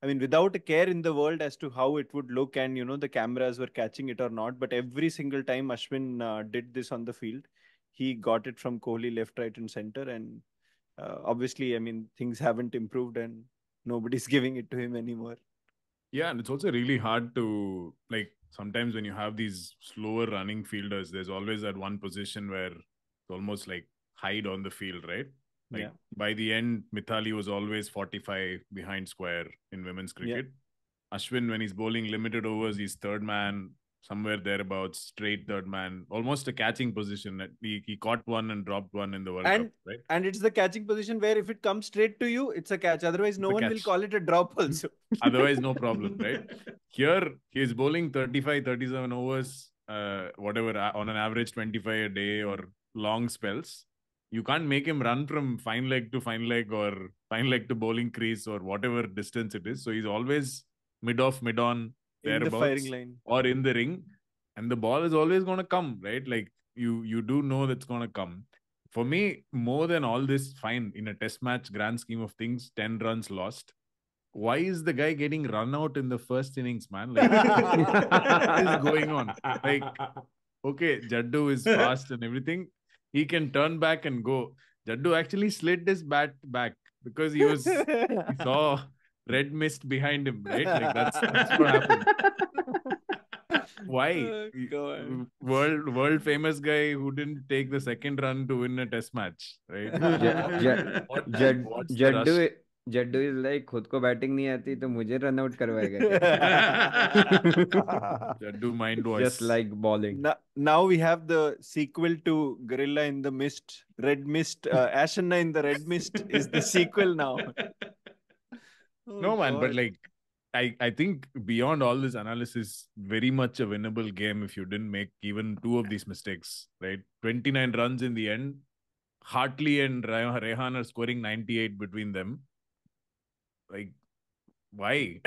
a care in the world as to how it would look and, the cameras were catching it or not. But every single time Ashwin did this on the field, he got it from Kohli left, right, and center. And obviously, I mean, things haven't improved and nobody's giving it to him anymore. Yeah, and it's also really hard to, like, sometimes when you have these slower running fielders, there's always that one position where it's almost like hide on the field, right? Like Yeah. by the end, Mithali was always 45 behind square in women's cricket. Ashwin, when he's bowling limited overs, he's third man. somewhere thereabouts, straight third man, almost a catching position. He caught one and dropped one in the World Cup, right? And it's the catching position where if it comes straight to you, it's a catch. Otherwise, no one will catch. call it a drop also. Otherwise, no problem, right? Here, he's bowling 35, 37 overs, whatever, on an average 25 a day or long spells. You can't make him run from fine leg to fine leg or fine leg to bowling crease or whatever distance it is. So he's always mid-off, mid-on, in the thereabouts, firing line. or in the ring. And the ball is always going to come, right? Like you do know that's going to come. For me, more than all this, fine, in a test match, grand scheme of things, 10 runs lost. Why is the guy getting run out in the first innings, man? Like, what is going on? Like, okay, Jaddu is fast and everything. He can turn back and go. Jaddu actually slid his bat back because he saw red mist behind him, right? Like that's what happened. Why? God. World famous guy who didn't take the second run to win a test match, right? What's the rush? Jaddu is like खुद को batting नहीं आती तो मुझे run out करवाएगा क्या Jaddu mind voice. just like bowling now we have the sequel to Gorilla in the Mist, Red Mist. Ashwin in the Red Mist is the sequel now. No, man, but like I think beyond all this analysis, very much a winnable game if you didn't make even two of these mistakes, right? 29 runs in the end. Hartley and Rehan are scoring 98 between them. Like, why?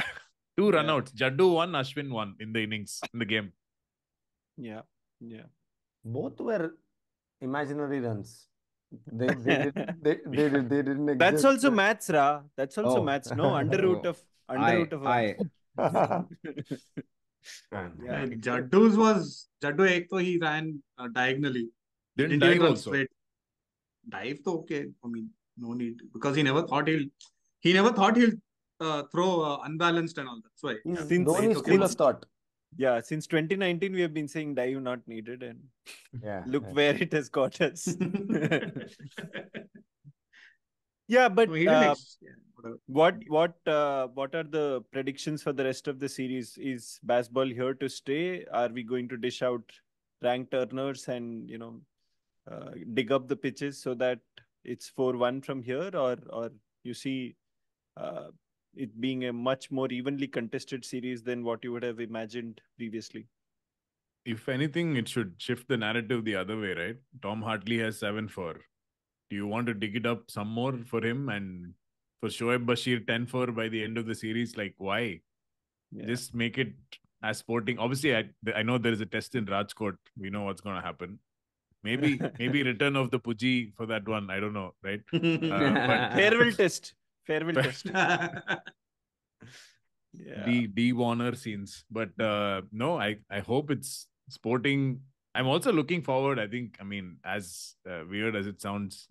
Two runouts. Jaddu won, Ashwin won in the innings, in the game. Yeah. Both were imaginary runs. They didn't exist. That's also maths, Ra. That's also maths. No, under root of I Jaddu ek to he ran diagonally. Didn't dive run also. straight. Dive to okay. I mean, no need because he never thought he'll throw unbalanced and all that. That's why. Dhoni's school of thought. Yeah, since 2019 we have been saying dive not needed, and look where it has got us. Yeah, but what are the predictions for the rest of the series? Is Bazball here to stay? Are we going to dish out rank turners and dig up the pitches so that it's 4-1 from here, or you see it being a much more evenly contested series than what you would have imagined previously? If anything, it should shift the narrative the other way, right? Tom Hartley has 7-4. Do you want to dig it up some more for him? And for Shoaib Bashir, 10-4 by the end of the series? Like, why? Yeah. Just make it as sporting. Obviously, I know there is a test in Rajkot. We know what's going to happen. Maybe return of the Puji for that one. I don't know, right? But farewell test. D Warner scenes. But no, I hope it's sporting. I'm also looking forward. I mean, as weird as it sounds,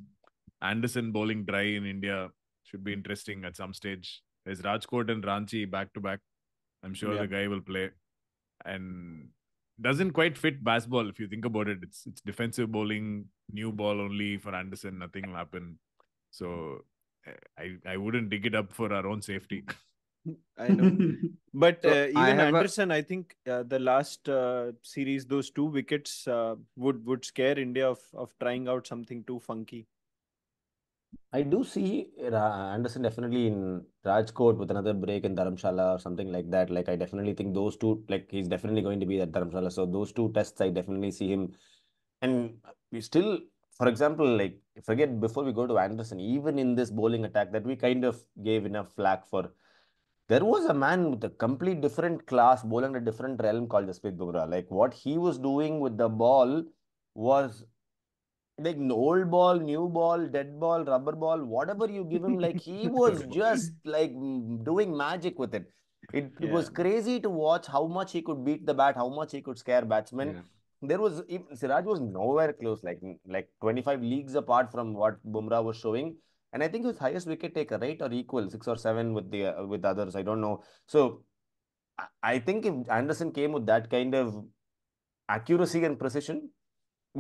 Anderson bowling dry in India should be interesting at some stage. There's Rajkot and Ranchi back to back. I'm sure the guy will play. And doesn't quite fit Bazball if you think about it. It's defensive bowling, new ball only for Anderson. Nothing will happen. So I wouldn't dig it up for our own safety. I know. But even Anderson, I think the last series, those 2 wickets would scare India of trying out something too funky. I do see Anderson definitely in Rajkot with another break in Dharamshala or something like that. Like, I definitely think those two, like, he's definitely going to be at Dharamshala. So those 2 tests, I definitely see him. And we still, for example, like, forget before we go to Anderson, even in this bowling attack that we kind of gave enough flack for, there was a man with a complete different class, bowling a different realm called Jasprit Bumrah. Like, what he was doing with the ball was like old ball, new ball, dead ball, rubber ball, whatever you give him, like he was just like doing magic with it. It was crazy to watch how much he could beat the bat, how much he could scare batsmen. Yeah. There was Siraj was nowhere close, like 25 leagues apart from what Bumrah was showing. And I think he was highest wicket taker, right? Or equal, 6 or 7 with the with others. I don't know. So I think if Anderson came with that kind of accuracy and precision,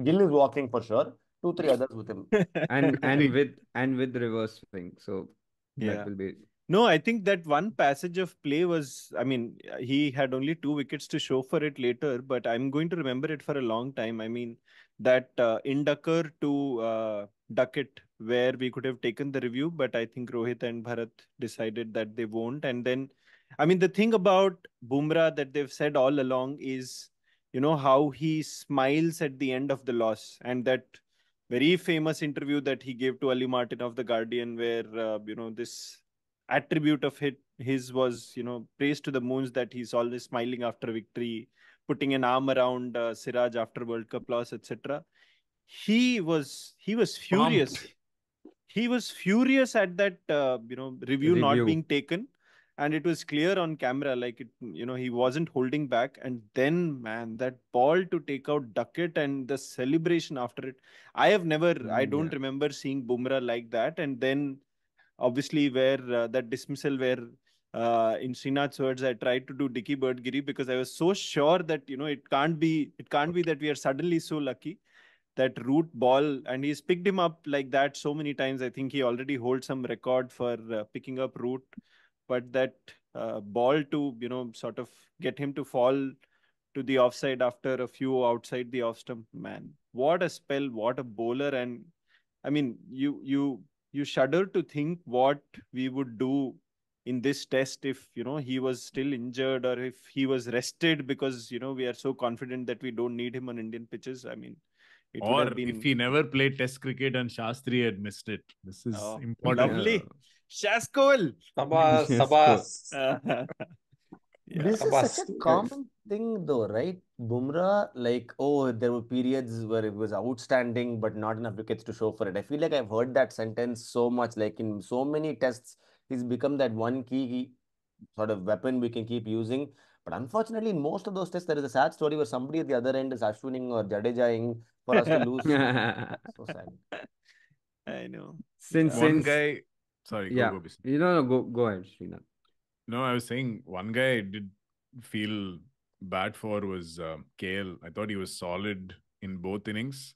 Gill is walking for sure. 2-3 others with him. and with reverse swing. So that will be No, I think that one passage of play was, I mean, he had only 2 wickets to show for it later, but I'm going to remember it for a long time. I mean, that inducker to ducket where we could have taken the review, but I think Rohit and Bharat decided that they won't. And then, I mean, the thing about Bumrah that they've said all along is, how he smiles at the end of the loss. And that very famous interview that he gave to Ali Martin of The Guardian, where, this attribute of his was praise to the moons, that he's always smiling after victory, putting an arm around Siraj after World Cup loss, etc. He was Pumped. furious. He was furious at that review not Review. being taken, and it was clear on camera, like it he wasn't holding back. And then, man, that ball to take out Duckett and the celebration after it, I don't Yeah. remember seeing Bumrah like that. And then obviously where that dismissal where in Srinath's words, I tried to do Dicky Birdgiri, because I was so sure that it can't be that we are suddenly so lucky. That root ball, and he's picked him up like that so many times. I think he already holds some record for picking up root, but that ball to sort of get him to fall to the offside after a few outside the off stump, man, what a spell, what a bowler. And I mean, you shudder to think what we would do in this test if he was still injured, or if he was rested, because we are so confident that we don't need him on Indian pitches. I mean, it would Or have if been he never played Test cricket and Shastri had missed it. This is oh, important. Yeah. lovely. Shaskol. Sabas, Yes, cool. Sabas, Yeah. This is such Sabas. a Yes. common thing, though, right? Bumrah, like, oh, there were periods where it was outstanding, but not enough wickets to show for it. I feel like I've heard that sentence so much. Like in so many tests, he's become that one key sort of weapon we can keep using. But unfortunately, in most of those tests, there is a sad story where somebody at the other end is Ashwining or Jadejaing for us to lose. So sad. I know. since Uh, One since guy, sorry, yeah, go, Bisi. no, go ahead, Srinath. No, I was saying one guy I did feel bad for was KL. I thought he was solid in both innings.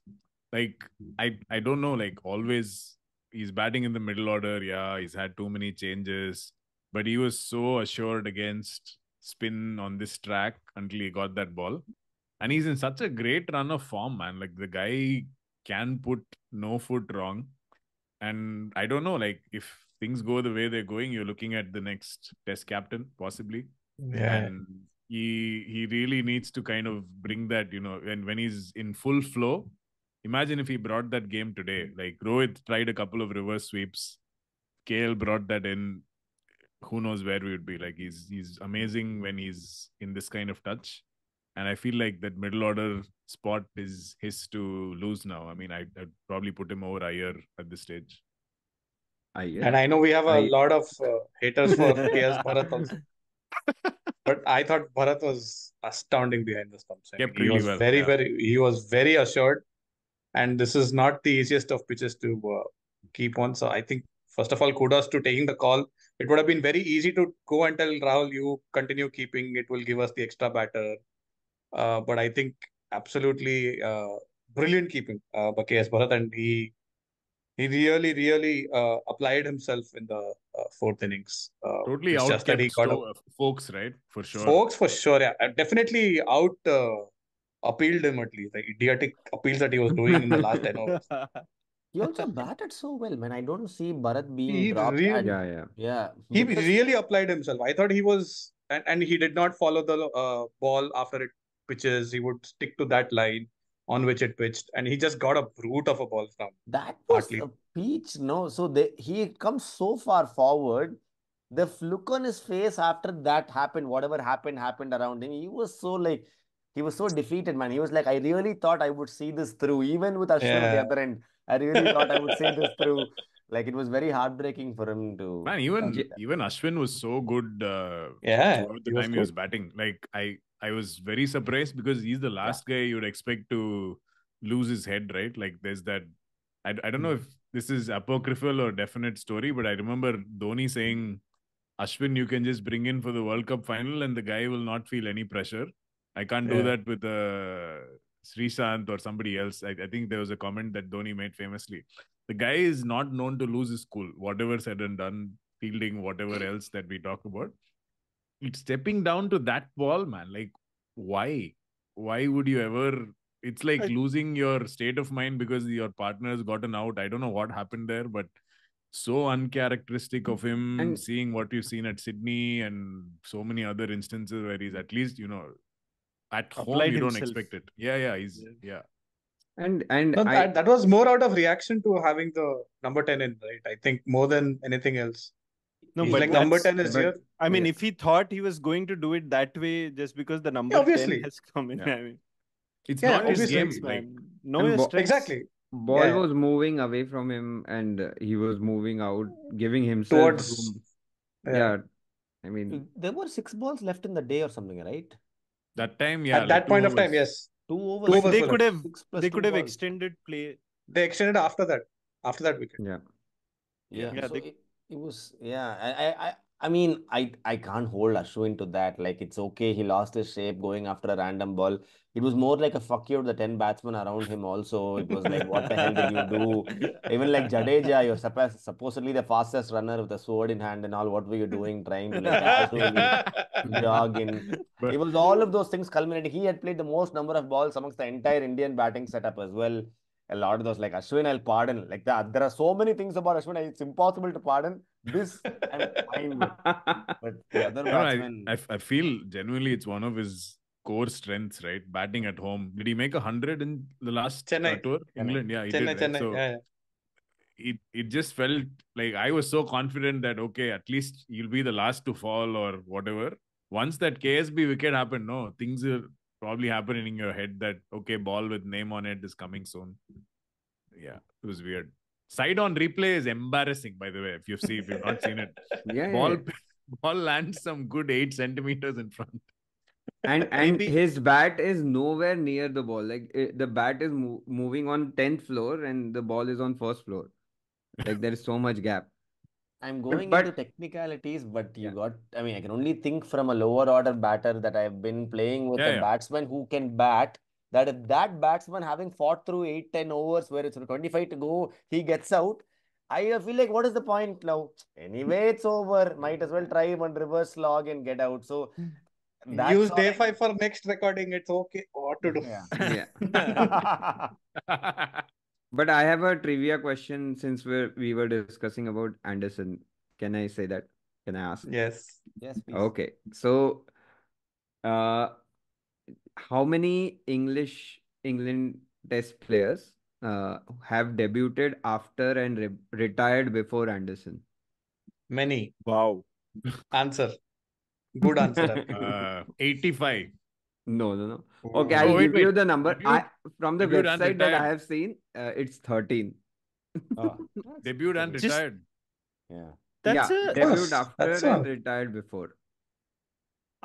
Like I don't know. Like always, he's batting in the middle order. Yeah, he's had too many changes, but he was so assured against spin on this track until he got that ball. And he's in such a great run of form, man. Like the guy can put no foot wrong. And I don't know, like if things go the way they're going, you're looking at the next test captain, possibly. Yeah. And he really needs to kind of bring that, when he's in full flow. Imagine if he brought that game today. Like Rohit tried a couple of reverse sweeps. KL brought that in. Who knows where we would be? Like he's amazing when he's in this kind of touch. And I feel like that middle order spot is his to lose now. I mean, I'd probably put him over Iyer at this stage. And I know we have a lot of haters for KS Bharat also. But I thought Bharat was astounding behind the stumps. I mean, Kept really well. Yeah. he was very assured. And this is not the easiest of pitches to keep on. So I think, first of all, kudos to taking the call. It would have been very easy to go and tell Rahul, you continue keeping, it will give us the extra batter. But I think absolutely brilliant keeping by KS Bharat. And he really, really applied himself in the fourth innings. Totally It's just that he outkept got a folks, right? For sure. folks for sure. Yeah, definitely out appealed him at least. The idiotic appeals that he was doing in the last 10 overs. He also batted so well, man. I don't see Bharat being He dropped at really, yeah he because really applied himself. I thought he was, and he did not follow the ball after it pitches. He would stick to that line on which it pitched, and he just got a brute of a ball from that was Hartley. a peach. No, so he had come so far forward. The look on his face after that happened, whatever happened around him. He was so defeated, man. He was like, I really thought I would see this through, even with Ashwin at the Yeah. other end. I really thought I would see this through. Like it was very heartbreaking for him to. Man, even Ashwin was so good Yeah, throughout the he was time he was good. batting. Like I was very surprised because he's the last guy you'd expect to lose his head, right? Like there's that. I don't know if this is apocryphal or definite story, but I remember Dhoni saying, Ashwin, you can just bring in for the World Cup final and the guy will not feel any pressure. I can't do Yeah. that with Srishant or somebody else. I think there was a comment that Dhoni made famously. The guy is not known to lose his cool. Whatever said and done, fielding, whatever else that we talk about. It's stepping down to that ball, man. Like, why? Why would you ever? It's like losing your state of mind because your partner has gotten out. I don't know what happened there, but so uncharacteristic of him, And seeing what you've seen at Sydney and so many other instances where he's at least, at home, Applied you don't himself. expect it. Yeah, yeah. and No, I that was more out of reaction to having the number 10 in, right? I think more than anything else. No, He's but like number that's- 10 is but here. I mean, yeah. if he thought he was going to do it that way just because the number 10 obviously. has come in, Yeah. I mean, It's Yeah, not his obviously. game. strengths, Like, man. Know And your strengths. Exactly. ball Yeah. was moving away from him, and he was moving out, giving himself Towards. room. Yeah. Yeah, I mean, There were 6 balls left in the day or something, right? that time, yeah. At that point of time, yes. 2 overs. Two But overs they were could left. have 6 plus they 2 could have balls. extended play. They extended after that wicket. yeah. Yeah, Yeah, so they- it was, yeah. I mean, I can't hold Ashwin to that. Like, it's okay, he lost his shape going after a random ball. It was more like a fuck you to the 10 batsmen around him also. It was like, what the hell did you do? Even like Jadeja, you're supposedly the fastest runner with a sword in hand and all. What were you doing trying to like casually jog in? But- It was all of those things culminating. He had played the most number of balls amongst the entire Indian batting setup as well. A lot of those, like Ashwin, I'll pardon. Like that, there are so many things about Ashwin, it's impossible to pardon. This I'm fine with. But the other No, batsmen, I feel genuinely it's one of his core strengths, right? Batting at home. Did he make 100 in the last Chennai. tour? Chennai. England, yeah, he Chennai, did. Right? Chennai. So Yeah. it just felt like I was so confident that okay, at least you'll be the last to fall or whatever. Once that KSB wicket happened, no, things are probably happening in your head that okay, ball with name on it is coming soon. Yeah, it was weird. Side on replay is embarrassing, by the way. If you've not seen it, Yeah, ball yeah. ball lands some good 8 centimeters in front. And Maybe- his bat is nowhere near the ball. Like the bat is moving on 10th floor, and the ball is on first floor. Like there is so much gap. I'm going but- into technicalities, but Yeah. I mean, I can only think from a lower order batter that I've been playing with Yeah, a yeah. batsman who can bat. That if that batsman having fought through 8-10 overs where it's 25 to go, he gets out. I feel like, what is the point now? Anyway, it's over. Might as well try one reverse log and get out. So that's Use all day I- 5 for next recording. It's okay. What to do? Yeah. Yeah. But I have a trivia question since we were discussing about Anderson. Can I say that? Can I ask? Yes. Yes, please. Okay. So, how many England Test players have debuted after and retired before Anderson? Many. Wow. Answer. Good answer. I'm giving. 85. No. Oh. Okay, I'll Oh, wait, give you wait. the number. Debut- From the debut and website that I retired. have seen, it's 13. Debuted and Just- retired. Yeah. That's Yeah, a debuted That's after all. and retired before.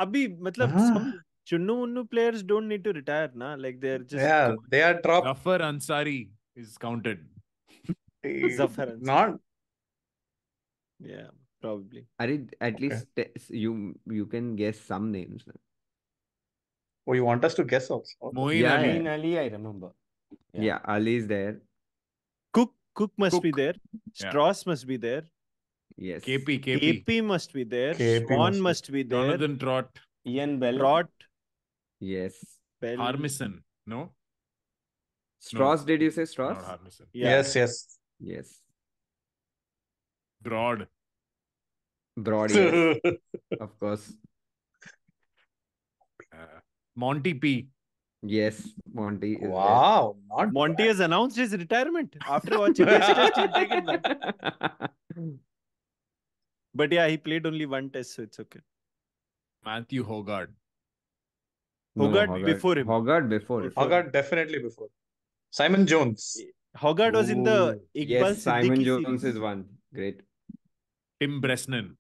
Abhi, matlab, Ah. some Chunnu players don't need to retire, na? Like they're just Yeah, they are dropped. Zafar Ansari is counted. Zafar Ansari. Not. Yeah, probably. At least you can guess some names. Oh, you want us to guess also? Moeen Yeah, Ali. yeah. Moeen Ali, I remember. Yeah, Ali is there. Cook must be Cook. there. Yeah. Strauss must be there. Yes. KP. KP must be there. KP Swan must must be there. Jonathan Trott. Ian Bell. Trott, Yes. Bell. Harmison. No? Strauss, did you say Strauss? Not Harmison. Yeah. Yes. Yes. Broad. Broad, yes. Of course. Monty P. Yes, Monty is Wow. Not Monty has announced his retirement after watching his test. He'll take it back. there. But yeah, he played only one test, so it's okay. Matthew Hogarth. Hogarth before him. Hogarth before him. Hogarth definitely before. Simon Jones. Hogarth was in the Ooh, Iqbal yes, Simon Siddiqui Jones series. is one. Great. Tim Bresnan.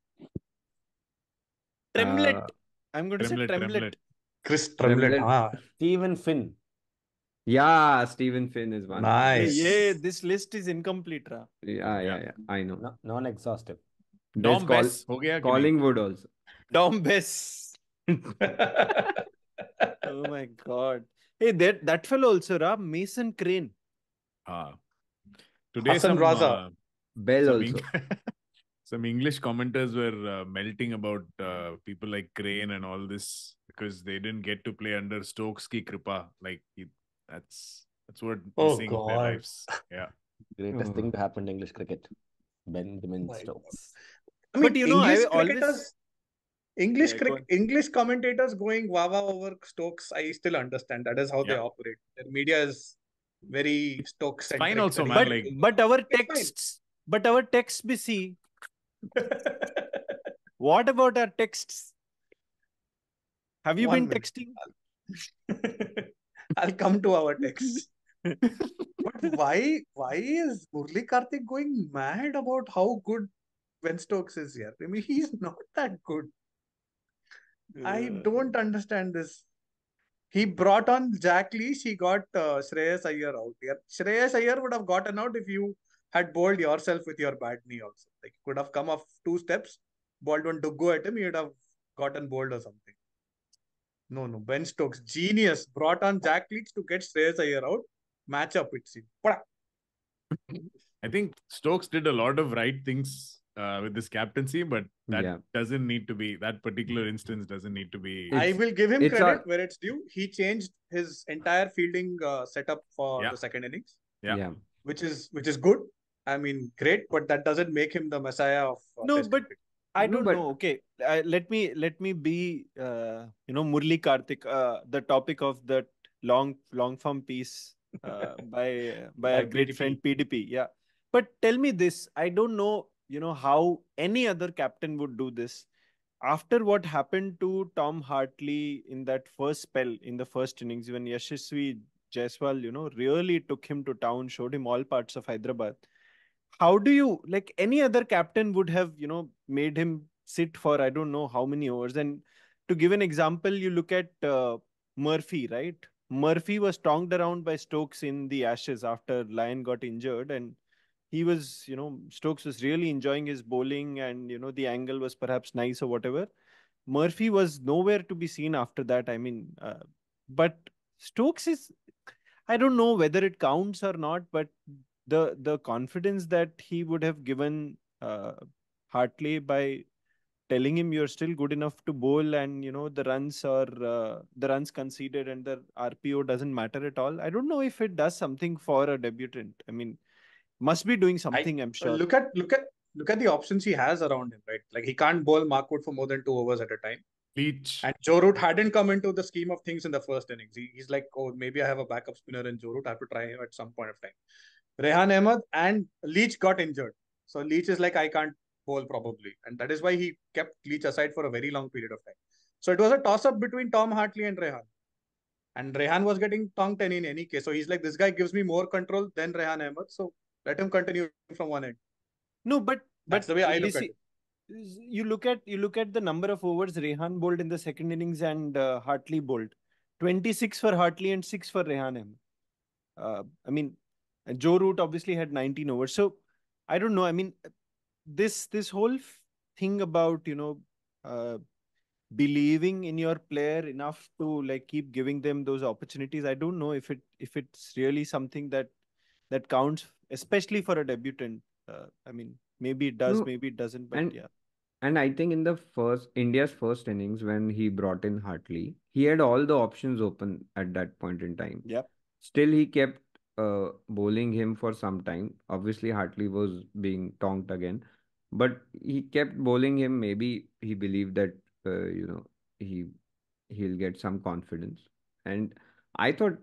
Tremlett. I'm going to say Tremlett. Tremlett. Chris Tremlett. Tremlett. Ah, Stephen Finn. Yeah, Stephen Finn is one. nice. Yeah, this list is incomplete, Ra. Yeah. I know. No, non-exhaustive. There's Dom Bess. हो गया कि नहीं? Collingwood also. Dom Bess. Oh my God. Hey, that fellow also, Ra. Mason Crane. Today Hassan some Raza. Bell some also. some English commenters were melting about people like Crane and all this because they didn't get to play under Stokes ki kripa. Like that's what Oh missing in their God. lives. Yeah. Greatest thing Oh. to happen to English cricket. Benjamin My God. Stokes. I mean, But you know, I English always cricketers, go on. English commentators going Wawa over Stokes, I still understand. That is how they Yeah. operate. Their media is very Stokes It's fine centric. also, Very man. But Like, but our it's fine. Bisi, what about our texts? Have you been 1 minute. texting? I'll come to our text. But why is Murali Karthik going mad about how good Ben Stokes is here? I mean, he's not that good. I don't understand this. He brought on Jack Leach. He got Shreyas Iyer out here. Shreyas Iyer would have gotten out if you had bowled yourself with your bad knee also. Like, you could have come off 2 steps, bowled one to go at him, you'd have gotten bowled or something. No, no. Ben Stokes, genius. Brought on Jack Leach to get Shreyas Iyer out. Match up, it seems. I think Stokes did a lot of right things with this captaincy, but that doesn't need to be, that particular instance doesn't need to be. I will give him it's credit all- where it's due. He changed his entire fielding setup for Yeah. the second innings, Yeah. which is good. I mean, great, but that doesn't make him the messiah of No, Test but cricket. I No, don't but- know. Okay, let me be Murali Karthik, the topic of that long form piece by By our great PDP. friend PDP. Yeah, but tell me this: I don't know, how any other captain would do this. After what happened to Tom Hartley in that first spell in the first innings, when Yashasvi Jaiswal, really took him to town, showed him all parts of Hyderabad. How do you, like, any other captain would have made him sit for I don't know how many overs? And to give an example, you look at Murphy, right? Murphy was tongued around by Stokes in the Ashes after Lyon got injured, and he was, Stokes was really enjoying his bowling, and the angle was perhaps nice or whatever. Murphy was nowhere to be seen after that. I mean, but Stokes is, I don't know whether it counts or not, but the confidence that he would have given Hartley by telling him you're still good enough to bowl, and the runs conceded and the RPO doesn't matter at all. I don't know if it does something for a debutant. I mean, must be doing something, I'm sure. Look at the options he has around him, right? Like, he can't bowl Markwood for more than 2 overs at a time. Leach. And Joe Root hadn't come into the scheme of things in the first innings. He's like, oh, maybe I have a backup spinner in Joe Root. I have to try him at some point of time. Rehan Ahmed and Leach got injured. So Leach is like, I can't bowl probably. And that is why he kept Leach aside for a very long period of time. So it was a toss-up between Tom Hartley and Rehan. And Rehan was getting tongue 10 in any case. So he's like, this guy gives me more control than Rehan Ahmed. So let him continue from one end. No, but That's the way I look at it. You look at the number of overs Rehan bowled in the second innings and Hartley bowled. 26 for Hartley and 6 for Rehan Ahmed. I mean, Joe Root obviously had 19 overs. So I don't know. I mean, this whole thing about believing in your player enough to like keep giving them those opportunities. I don't know if it's really something that counts, especially for a debutant. I mean, maybe it does, No, maybe it doesn't, but and yeah. and I think in the India's first innings when he brought in Hartley, he had all the options open at that point in time. Yep. Still, he kept bowling him for some time. Obviously, Hartley was being tonked again, but he kept bowling him. Maybe he believed that he he'll get some confidence. And I thought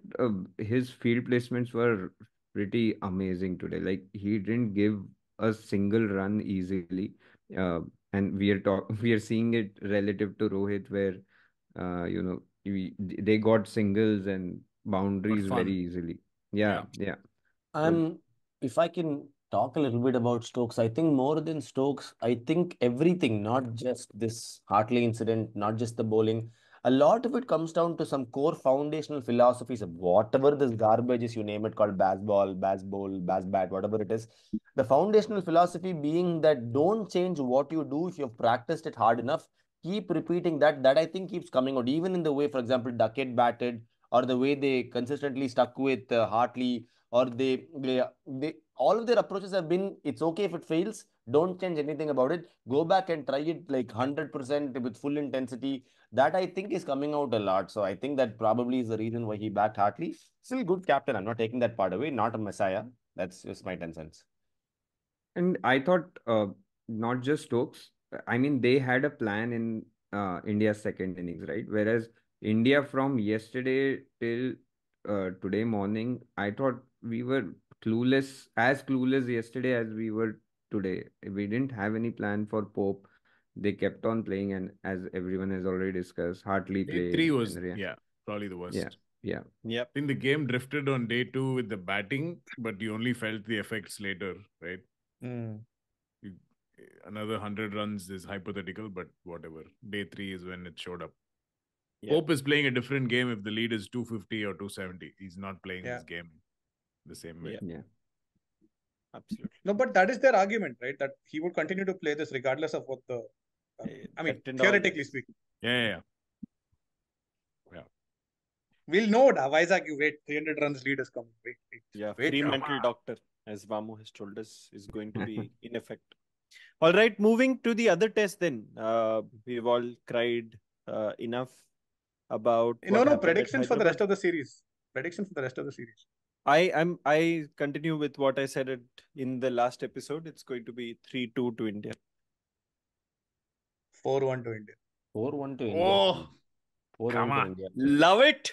his field placements were pretty amazing today. Like, he didn't give a single run easily, uh, and we are seeing it relative to Rohit, where they got singles and boundaries fun. very easily. Yeah. If I can talk a little bit about Stokes, I think more than Stokes, I think everything, not just this Hartley incident, not just the bowling, a lot of it comes down to some core foundational philosophies of whatever this garbage is, you name it, called Bazball, Bazball, Bazbat, whatever it is. The foundational philosophy being that don't change what you do if you've practiced it hard enough. Keep repeating that. That I think keeps coming out, even in the way, for example, Duckett batted, or the way they consistently stuck with Hartley, or they all of their approaches have been, it's okay if it fails, don't change anything about it, go back and try it like 100% with full intensity. That I think is coming out a lot. So I think that probably is the reason why he backed Hartley. Still good captain. I'm not taking that part away. Not a messiah. That's just my 10 cents. And I thought not just Stokes, I mean, they had a plan in India's second innings, right? Whereas India from yesterday till today morning, I thought we were as clueless yesterday as we were today. We didn't have any plan for Pope. They kept on playing, and as everyone has already discussed, Hartley Day 3 played. was, And probably the worst. yeah, yeah. Yep. I think the game drifted on day 2 with the batting, but you only felt the effects later, right? You, another 100 runs is hypothetical, but whatever. Day 3 is when it showed up. Yeah. Pope is playing a different game if the lead is 250 or 270. He's not playing Yeah. this game the same way. Yeah. Absolutely. No, but that is their argument, right? That he would continue to play this regardless of what the. I mean, That and all, theoretically yes. speaking. Yeah. We'll know, Vizag, you wait. 300 runs lead is coming. Wait. Yeah, Wait, free come mental on. doctor, as Vamu has told us, is going to be in effect. All right, moving to the other test then. We've all cried enough about what No, happened at predictions for the rest Hyderabad. of the series. Predictions for the rest of the series. I continue with what I said in the last episode. It's going to be 3-2 to India. 4-1 to India. 4-1 to India. Oh, 4-1 come to on. India. Love it.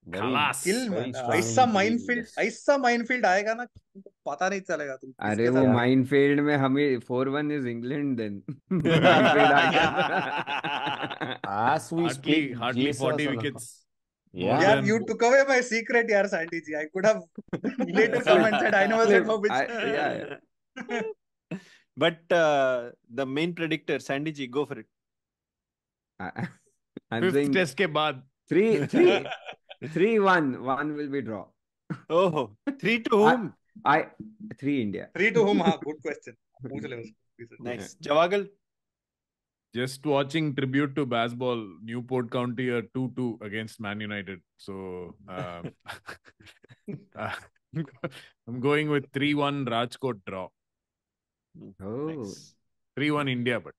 Very, Khalas. Kill, very man. strongly ऐसा believe minefield this. ऐसा minefield आएगा ना, तुमको पता नहीं चलेगा तुम अरे किसके वो साथ माइनफील्ड में हमें 4-1 is England then. माइनफील्ड आ गया था. As we speak, Hardly Jesus 40 on a- wickets. Yeah. यार, you took away my secret, यार, Sandy ji. I could have later come and said, I never said for which. Yeah. But the main predictor, Sandy ji, go for it. I'm Fifth saying test ke baad. 3-1. One will be draw. Oh, 3 to whom? 3 India. 3 to whom? हाँ, good question. पूछ ले उसको. Nice. Javagal? Just watching tribute to Bazball, Newport County a 2-2 against Man United. So I'm going with 3-1 Rajkot draw. Oh. Nice. 3-1 India, but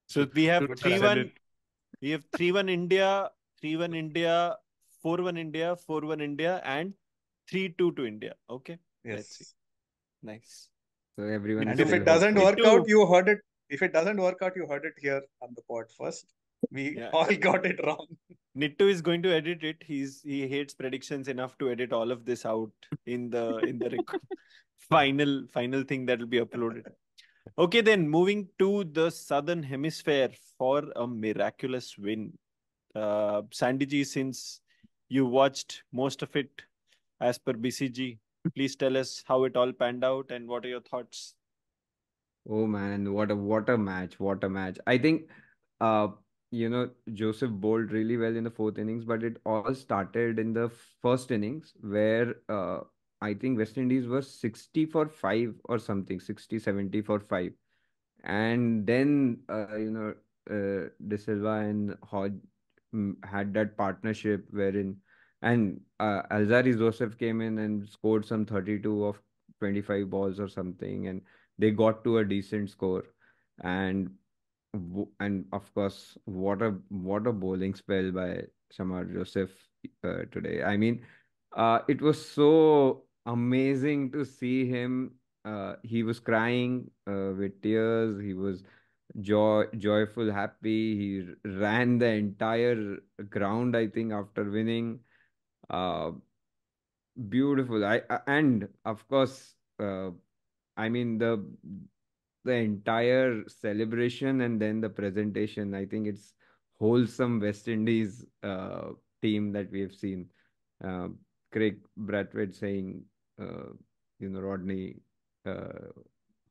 So we have Should have said 3-1. it. We have 3-1 India, 3-1 India, 4-1 India, 4-1 India, and 3-2 to India. Okay. Let's see. Yes. Nice. So everyone And is if it still doesn't hopeful. work out, you heard it. If it doesn't work out, you heard it here on the pod first. We Yeah. all got it wrong. Nittu is going to edit it. He hates predictions enough to edit all of this out in the final thing that will be uploaded. Okay, then moving to the southern hemisphere for a miraculous win. Sandy ji, since you watched most of it as per BCG, please tell us how it all panned out and what are your thoughts? Oh man, what a match! What a match! I think, uh, Joseph bowled really well in the fourth innings, but it all started in the first innings where I think West Indies was 60 for 5 or something, 60, 70 for 5. And then, De Silva and Hodge had that partnership wherein, and Alzari Joseph came in and scored some 32 of 25 balls or something, and they got to a decent score. And of course, what a bowling spell by Shamar Joseph today. I mean, it was so amazing to see him. He was crying with tears. He was joyful, happy. He ran the entire ground, I think, after winning. Uh, Beautiful. And of course, I mean the entire celebration and then the presentation. I think it's wholesome West Indies team that we have seen. Uh, Craig Brathwaite saying, Rodney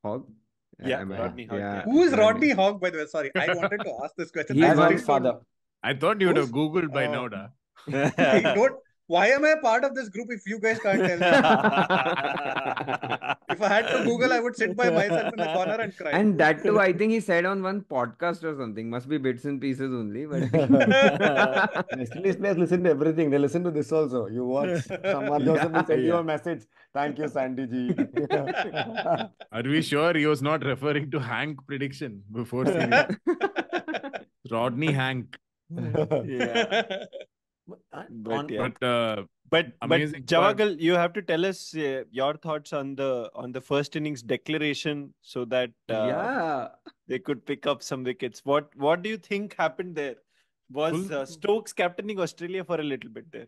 Hogg. Yeah, Rodney Hogg, yeah. Who is Rodney Hogg, by the way? Sorry, I wanted to ask this question. He's I on still his father. I thought you would have Who's- Googled by Oh. now, da. don't. why am I part of this group if you guys can't tell me? If I had to Google, I would sit by myself in the corner and cry. And that too, I think he said on one podcast or something. Must be bits and pieces only, but West Indies players listen to everything. They listen to this also. You watch. Shamar Joseph will send you a message. Thank you, Sandy ji. Are we sure he was not referring to Hank prediction before series? Rodney Hank. Yeah. On, yeah. But But amazing. Javagal, you have to tell us your thoughts on the first innings declaration so that yeah. they could pick up some wickets. What do you think happened there? Was Stokes captaining Australia for a little bit there?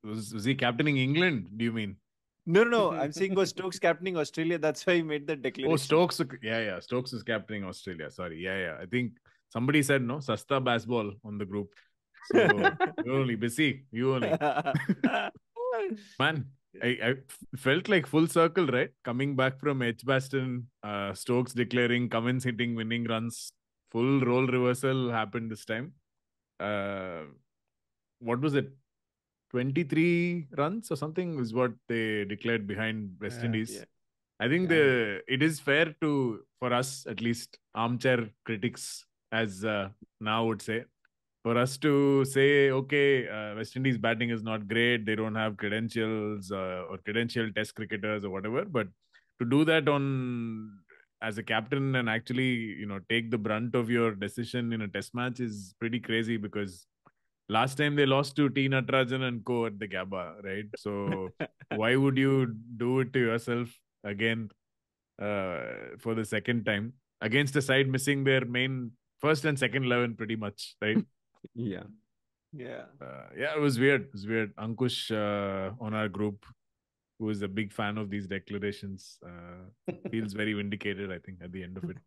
Was he captaining England? Do you mean? No. I'm saying was Stokes captaining Australia. That's why he made the declaration. Oh, Stokes. Yeah. Stokes is captaining Australia. Sorry. Yeah. I think somebody said no. Sasta Bazball on the group. So you only Bisi. You only. Man, I felt like full circle, right? Coming back from Edgbaston, Stokes declaring, Cummins hitting winning runs. Full role reversal happened this time. What was it? 23 runs or something is what they declared behind West Indies. Yeah. I think it is fair for us, at least armchair critics, as now would say, for us to say, okay, West Indies batting is not great. They don't have credentials or credentialed test cricketers or whatever. But to do that as a captain and actually, take the brunt of your decision in a test match is pretty crazy, because last time they lost to T. Natarajan and co at the Gabba, right? So why would you do it to yourself again for the second time against a side missing their main first and second 11 pretty much, right? Yeah. It was weird. It was weird. Ankush on our group, who is a big fan of these declarations, feels very vindicated, I think, at the end of it.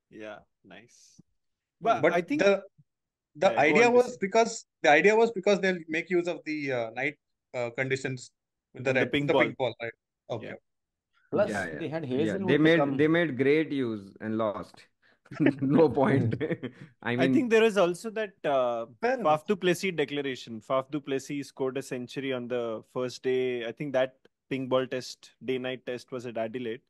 Yeah, nice. But I think the idea was because they'll make use of the night conditions with the pink ball, right? Okay. Yeah. Plus, they had Hazelwood. They made great use and lost. No point. I think there was also that Faf du Plessis declaration. Faf du Plessis scored a century on the first day. I think that pink ball test, day-night test, was at Adelaide.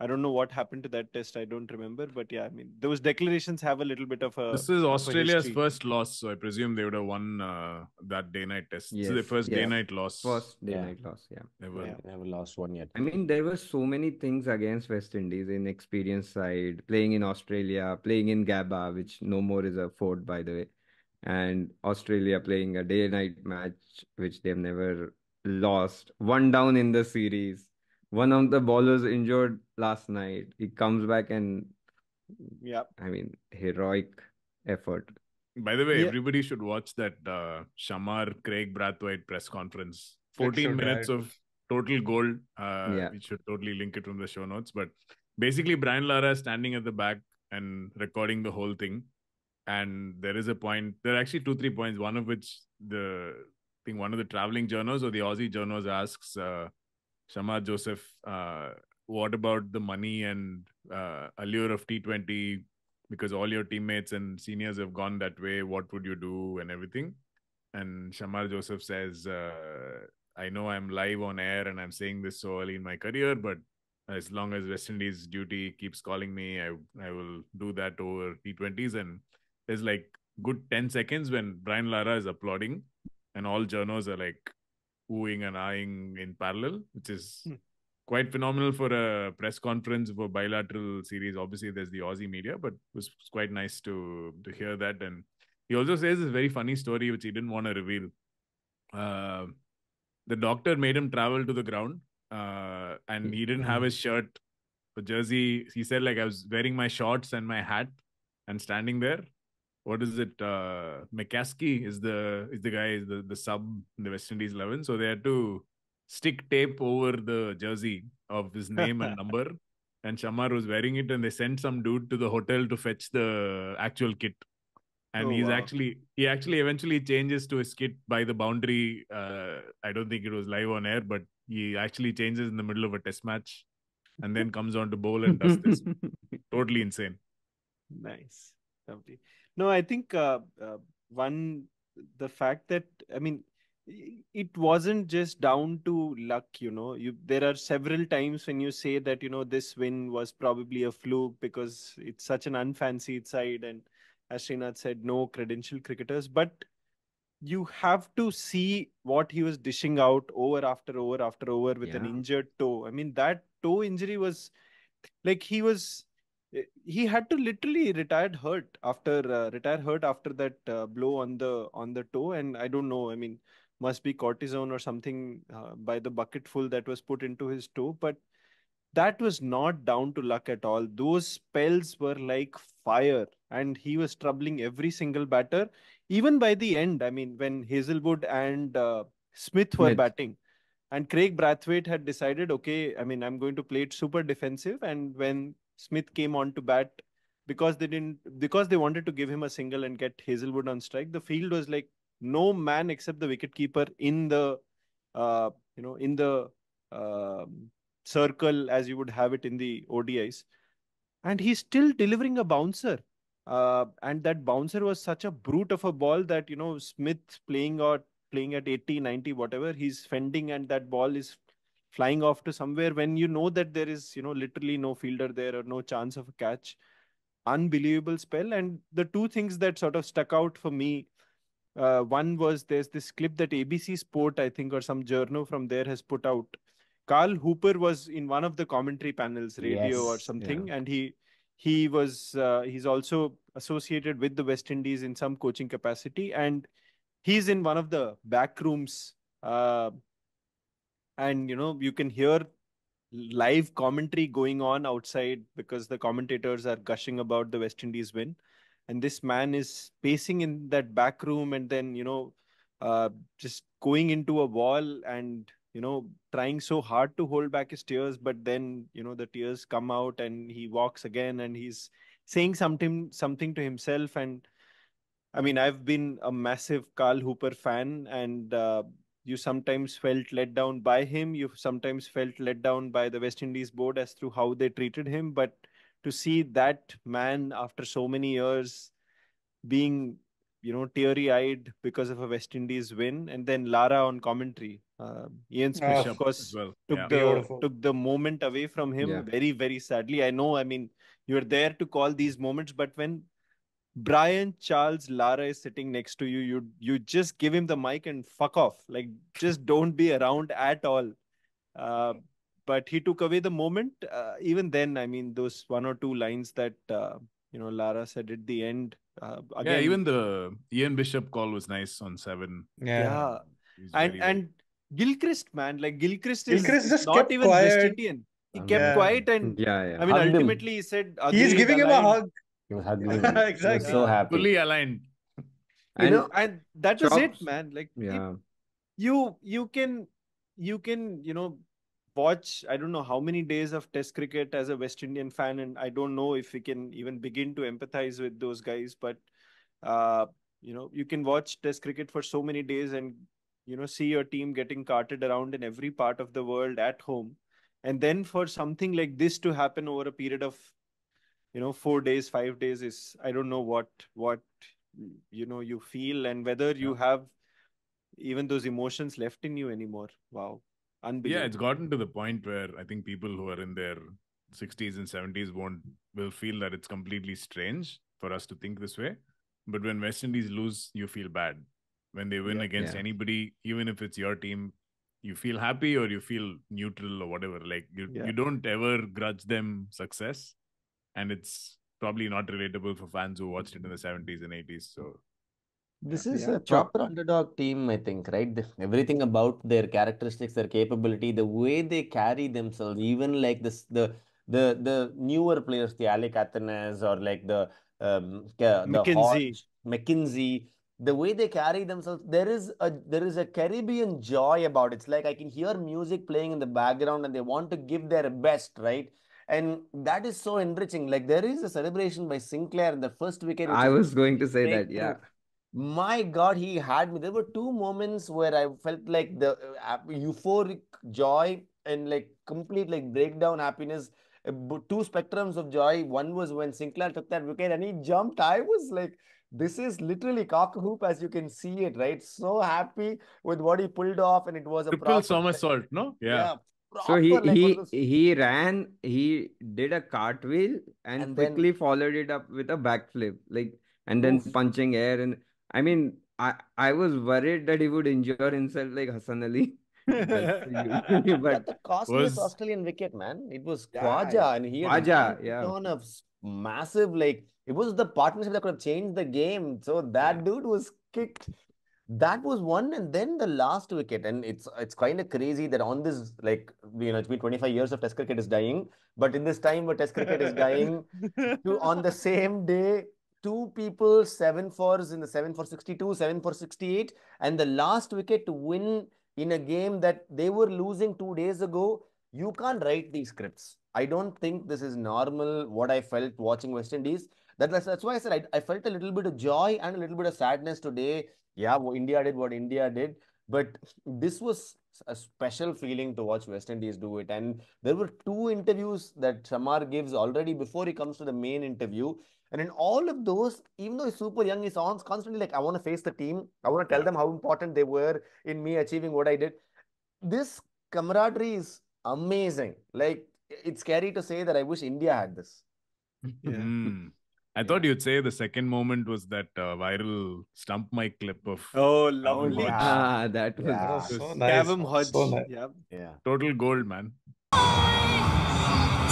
I don't know what happened to that test. I don't remember. But yeah, I mean, those declarations have a little bit of a... This is Australia's first loss, so I presume they would have won that day-night test. Yes, this is their first day-night loss. First day-night loss, yeah. Never lost one yet. I mean, there were so many things against West Indies in experience side, playing in Australia, playing in Gabba, which no more is a fort, by the way. And Australia playing a day-night match, which they've never lost. One down in the series. One of the bowlers injured last night. He comes back and, I mean, heroic effort. By the way, everybody should watch that Shamar Craig Brathwaite press conference. 14 minutes of total gold. We should totally link it from the show notes. But basically, Brian Lara is standing at the back and recording the whole thing. And there is a point. There are actually 2-3 points. One of which one of the traveling journals or the Aussie journals asks Shamar Joseph, what about the money and allure of T20? Because all your teammates and seniors have gone that way. What would you do and everything? And Shamar Joseph says, I know I'm live on air and I'm saying this so early in my career, but as long as West Indies duty keeps calling me, I will do that over T20s. And there's like good 10 seconds when Brian Lara is applauding and all journos are like oohing and eyeing in parallel, which is quite phenomenal for a press conference for bilateral series. Obviously, there's the Aussie media, but it was quite nice to hear that. And he also says this very funny story, which he didn't want to reveal. The doctor made him travel to the ground and he didn't have his shirt, the jersey. He said, like, I was wearing my shorts and my hat and standing there. What is it? McCaskey is the guy, the sub in the West Indies 11. So they had to stick tape over the jersey of his name and number. And Shamar was wearing it, and they sent some dude to the hotel to fetch the actual kit. And he actually eventually changes to his kit by the boundary. I don't think it was live on air, but he actually changes in the middle of a test match and then comes on to bowl and does this. Totally insane. Nice. Lovely. No, I think one the fact that, I mean, it wasn't just down to luck, there are several times when you say that, this win was probably a fluke because it's such an unfancied side, and as Srinath said, no credential cricketers. But you have to see what he was dishing out over after over after over with an Yeah. injured toe. I mean, that toe injury was like he had to literally retire hurt after that blow on the toe. And I don't know, I mean, must be cortisone or something by the bucketful that was put into his toe. But that was not down to luck at all. Those spells were like fire, and he was troubling every single batter. Even by the end, I mean, when Hazelwood and Smith were Smith. batting, and Craig Brathwaite had decided, okay, I mean, I'm going to play it super defensive. And when Smith came on to bat, because they wanted to give him a single and get Hazelwood on strike, the field was like no man except the wicketkeeper in the, in the circle as you would have it in the ODIs, and he's still delivering a bouncer. And that bouncer was such a brute of a ball that, Smith playing at 80, 90, whatever, he's fending, and that ball is flying off to somewhere when you know that there is, literally no fielder there or no chance of a catch. Unbelievable spell. And the two things that sort of stuck out for me, one was there's this clip that ABC Sport, I think, or some journal from there has put out. Carl Hooper was in one of the commentary panels, radio or Yes. something, Yeah. and he's also associated with the West Indies in some coaching capacity, and he's in one of the back rooms, and you can hear live commentary going on outside because the commentators are gushing about the West Indies win. And this man is pacing in that back room, and then, just going into a wall and, trying so hard to hold back his tears. But then, the tears come out and he walks again, and he's saying something to himself. And I mean, I've been a massive Carl Hooper fan, and you sometimes felt let down by him. You sometimes felt let down by the West Indies board as to how they treated him. But to see that man after so many years being, teary-eyed because of a West Indies win, and then Lara on commentary, Ian Smith, of Oh, Bishop as course, well. took Yeah. the beautiful. took the moment away from him Yeah. very, very sadly. I know. I mean, you're there to call these moments, but when Brian Charles Lara is sitting next to you, you just give him the mic and fuck off. Like, just don't be around at all. Uh, but he took away the moment. Even then, I mean, those one or two lines that Lara said at the end. Yeah, Again, even the Ian Bishop call was nice on 7. Yeah. yeah, He's and very, very. and Gilchrist, man, like Gilchrist Gilchrist is just not kept even West quiet. Indian. He kept Yeah. quiet, and Yeah. I Yeah. mean, Hugged him. ultimately he said, He's "Agreed, giving him a aligned." hug. He was hugging him. He was Exactly. so Yeah, happy. Fully aligned. You And know, and that was it, Chops. man. Like it, Yeah. you can watch, I don't know how many days of test cricket as a West Indian fan, and I don't know if we can even begin to empathize with those guys. But uh you can watch test cricket for so many days, and see your team getting carted around in every part of the world at home, and then for something like this to happen over a period of 4 days, 5 days, is, I don't know what you feel, and whether you have even those emotions left in you anymore. Wow. Yeah, it's Unbelievable. gotten to the point where I think people who are in their 60s and 70s will feel that it's completely strange for us to think this way. But when West Indies lose, you feel bad. When they win Yeah. against Yeah. anybody, even if it's your team, you feel happy or you feel neutral or whatever. Like Yeah. you don't ever grudge them success. And it's probably not relatable for fans who watched it in the 70s and 80s. So this Yeah. is Yeah. a proper underdog team, I think, right? Everything about their characteristics, their capability, the way they carry themselves, even like this, the newer players, the Alec Athens or like the McKinsey. Hodge, McKinsey, the way they carry themselves, there is a Caribbean joy about it. It's like I can hear music playing in the background, and they want to give their best, right? And that is so enriching. Like there is a celebration by Sinclair in the first wicket, which I is was going to say straight that. Yeah. through. My God, he had me. There were two moments where I felt like the euphoric joy and like complete like breakdown happiness. Two spectrums of joy. One was when Sinclair took that wicket and he jumped. I was like, This is literally cock hoop as you can see it, right? So happy with what he pulled off, and it was a Triple proper, somersault, no? Yeah. yeah, So proper like one of those. he ran, he did a cartwheel and And then quickly followed it up with a backflip, like, and then oof. punching air. And I mean, I was worried that he would injure himself like Hassan Ali, but But but the costliest Was Australian wicket, man, it was yeah, Khwaja, and he had Khwaja, went yeah. on a massive, like, it was the partnership that could have changed the game. So that dude was kicked. That was one, and then the last wicket, and it's kind of crazy that on this, like, it's been 25 years of Test cricket is dying, but in this time where Test cricket is dying, to on the same day, two people, seven fours in the 7 for 62, 7 for 68, and the last wicket to win in a game that they were losing 2 days ago. You can't write these scripts. I don't think this is normal. What I felt watching West Indies. That's why I said I felt a little bit of joy and a little bit of sadness today. Yeah, India did what India did, but this was a special feeling to watch West Indies do it. And there were two interviews that Shamar gives already before he comes to the main interview. And in all of those, even though he's super young, he's on constantly like, I want to face the team. I want to tell them how important they were in me achieving what I did. This camaraderie is amazing. Like, it's scary to say that I wish India had this. Yeah. I thought you'd say the second moment was that viral stump mic clip of Oh, Oh, lovely. yeah. That was That was Yeah. so Yes. nice. Cavum Hodge. So nice. Yeah. Yeah. total gold, man.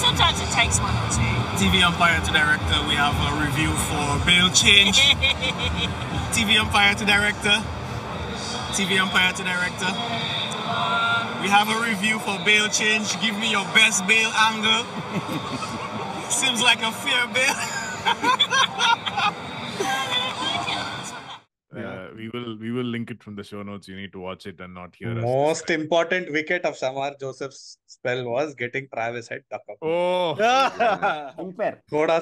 Sometimes it takes one or two. TV umpire to director, we have a review for bail change. TV umpire to director. TV umpire to director. We have a review for bail change. Give me your best bail angle. Seems like a fair bail. We will link it from the show notes. You need to watch it and not hear us. Most important wicket of Shamar Joseph's spell was getting Travis Head duck up. Oh, Unfair. थोड़ा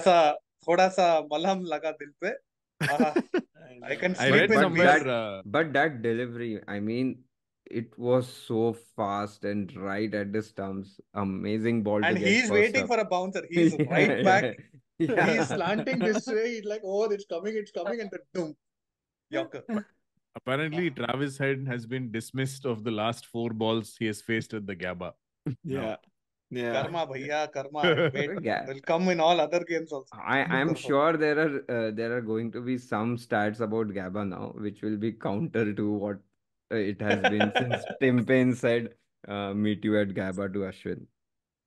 सा मलहम लगा दिल पे. I can I sleep read in somewhere. peace. but that delivery, I mean, it was so fast and right at the stumps. Amazing ball And to get he's first waiting up. for a bouncer. He's Yeah, right back. yeah. He's slanting this way. He's like, oh, it's coming, and then boom. Yorker. Apparently, Travis Head has been dismissed of the last 4 balls he has faced at the Gabba. Yeah. Yeah. Karma, bhaiya, karma. Wait, Yeah. will come in all other games also. I'm sure there are going to be some stats about Gabba now, which will be counter to what it has been since Tim Payne said, "Meet you at Gabba" to Ashwin.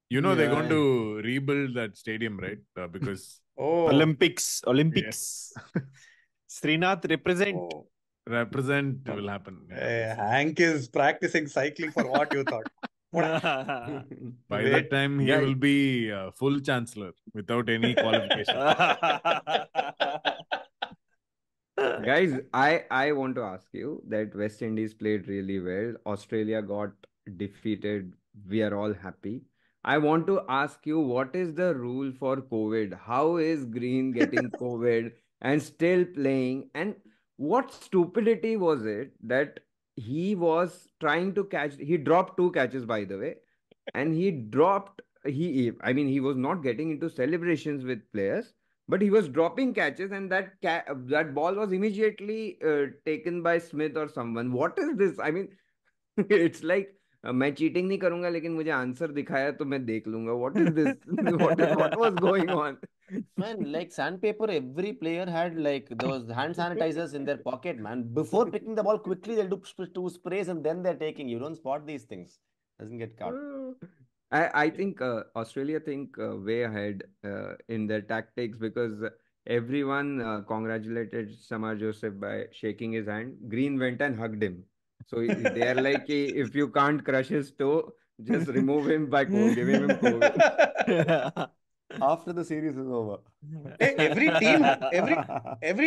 You know, they're Yeah. going to rebuild that stadium, right? Because Oh. Olympics. Srinath represent. Oh. represent will happen. Hey, Hank is practicing cycling for what you thought. By Wait. that time, he Guys. will be full chancellor without any qualification. Guys, I want to ask you that West Indies played really well. Australia got defeated. We are all happy. I want to ask you, what is the rule for COVID? How is Green getting COVID and still playing? And what stupidity was it that he was trying to catch? He dropped 2 catches, by the way, and I mean, he was not getting into celebrations with players, but he was dropping catches, and that ball was immediately taken by Smith or someone. What is this? I mean, it's like मैं cheating नहीं करूंगा लेकिन मुझे answer दिखाया तो मैं देख लूंगा. What is this? What was going on? Man, like sandpaper, every player had like those hand sanitizers in their pocket, man. Before picking the ball quickly, they'll do 2 sprays and then they're taking. You don't spot these things. Doesn't get caught. I think Australia think way ahead in their tactics, because everyone congratulated Samar Joseph by shaking his hand. Green went and hugged him. So they are like, if you can't crush his toe, just remove him by giving him COVID. After the series is over. Hey, every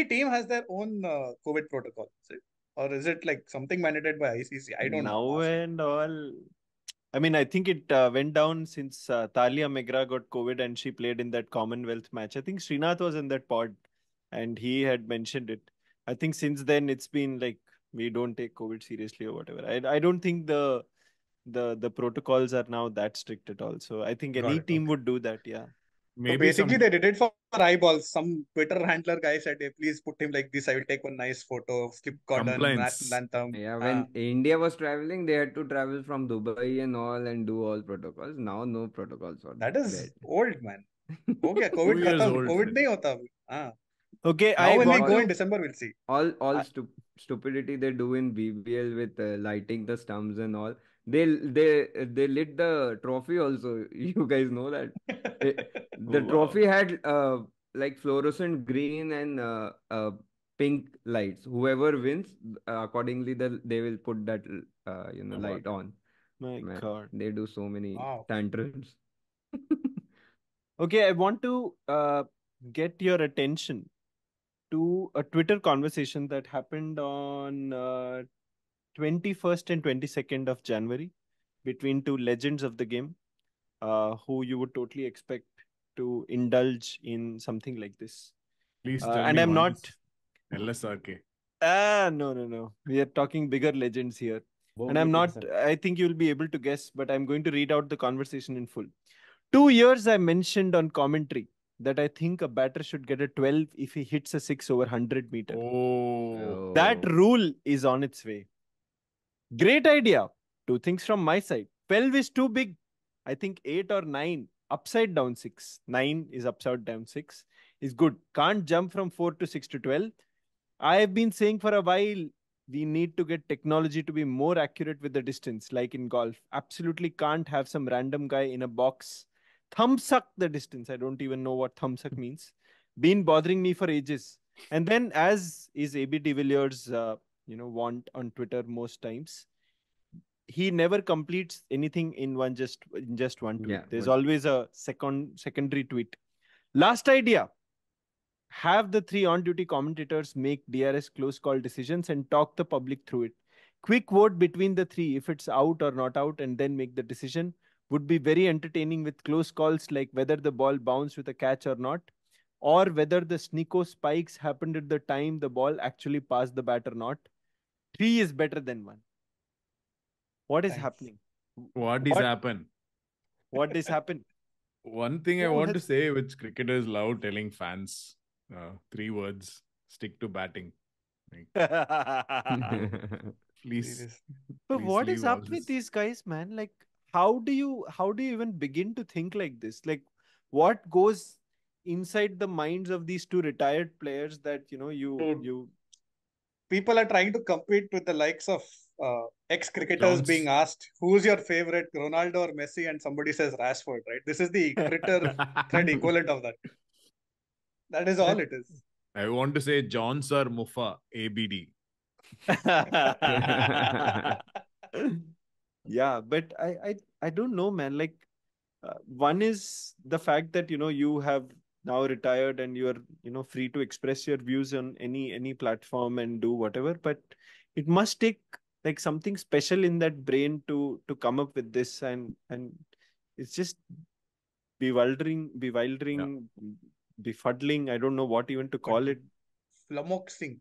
team has their own COVID protocol, is it? Or is it like something mandated by ICC? I don't know. Now and all. I mean, I think it went down since Talia Megra got COVID and she played in that Commonwealth match. I think Srinath was in that pod and he had mentioned it. I think since then it's been like we don't take COVID seriously or whatever. I don't think the protocols are now that strict at all. So I think Got any it, team okay. would do that. Yeah. So maybe basically, some they did it for eyeballs. Some Twitter handler guy said, "Hey, please put him like this. I will take one nice photo. Slip cordon, national compliance. anthem." Yeah, when India was traveling, they had to travel from Dubai and all and do all protocols. Now no protocols for That is that. old, man. हो गया 2 COVID years खत्म. old. COVID Sir. नहीं होता अभी. Okay, Now I when we want go in to. December, we'll see. All I- stupidity they do in BBL with lighting the stumps and all. They lit the trophy also. You guys know that. The Wow. trophy had like fluorescent green and pink lights. Whoever wins, accordingly, they will put that light on. My Man, God. they do so many Wow. tantrums. Okay, I want to get your attention to a Twitter conversation that happened on 21st and 22nd of January between two legends of the game, who you would totally expect to indulge in something like this. Please tell And me I'm one not. is LSRK. No. We are talking bigger legends here. And I'm not, I think you'll be able to guess, but I'm going to read out the conversation in full. 2 years I mentioned on commentary that I think a batter should get a 12 if he hits a 6 over 100 meter. Oh, That Oh. rule is on its way. Great idea. Two things from my side. 12 is too big. I think 8 or 9, upside down 6. 9 is upside down 6 is good. Can't jump from 4 to 6 to 12. I've been saying for a while, we need to get technology to be more accurate with the distance, like in golf. Absolutely can't have some random guy in a box thumb suck the distance. I don't even know what thumb suck means. Been bothering me for ages. And then, as is AB de Villiers, want on Twitter most times, he never completes anything in just one tweet. Yeah, There's but always a secondary tweet. Last idea: have the three on-duty commentators make DRS close call decisions and talk the public through it. Quick vote between the three if it's out or not out, and then make the decision. Would be very entertaining with close calls like whether the ball bounced with a catch or not, or whether the sneako spikes happened at the time the ball actually passed the bat or not. Three is better than one. What is Thanks. happening? what is happen? What is happening? One thing I Who want to has- say, which cricketers love telling fans, 3 words: stick to batting. Please, Seriously. But please what is leave all up with this. these guys, man? Like, how do you even begin to think like this? Like, what goes inside the minds of these two retired players that Dude. you People are trying to compete with the likes of ex-cricketers Jones. being asked, "Who's your favorite, Ronaldo or Messi?" And somebody says Rashford, right? This is the Twitter thread equivalent of that. That is all it is. I want to say Johns or Muffa, ABD. Yeah, but I don't know, man. Like, one is the fact that you have now retired and you are free to express your views on any platform and do whatever, but it must take like something special in that brain to come up with this, and it's just bewildering, befuddling. I don't know what even to call it. Flummoxing.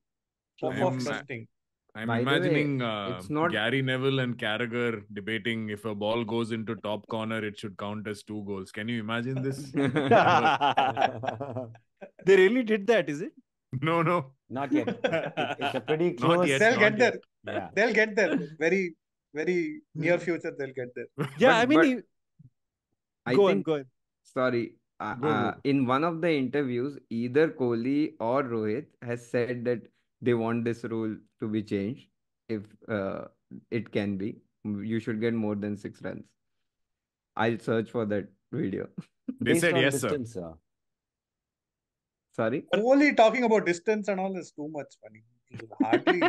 Flummoxing. I'm By the way, imagining it's not- Gary Neville and Carragher debating if a ball goes into top corner, it should count as 2 goals. Can you imagine this? They really did that, is it? No. Not yet. It's a pretty Not close. yet. They'll get there. Yeah. They'll get there. Very, very near future, they'll get there. Yeah, I mean, but I go on, think, go on. sorry, Go. in one of the interviews, either Kohli or Rohit has said that they want this rule to be changed. If it can be, you should get more than 6 runs. I'll search for that video. They Based said on yes, sir. distance, Sorry. Only talking about distance and all is too much, funny. Hardly.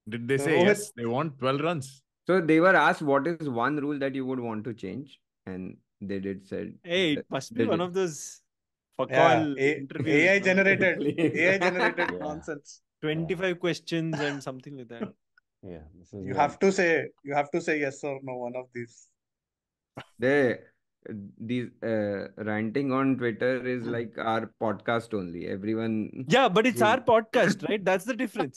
Did they say Rohit- yes? They want 12 runs. So they were asked what is one rule that you would want to change, and they did said. Hey, it that must be they one did. of those fuck Yeah, all interviews. AI no? generated, Please. AI generated Yeah. nonsense. 25 questions and something like that. Yeah. This is You have to say yes or no, one of these. They these ranting on Twitter is like our podcast only. Everyone. Yeah, but it's our podcast, right? That's the difference.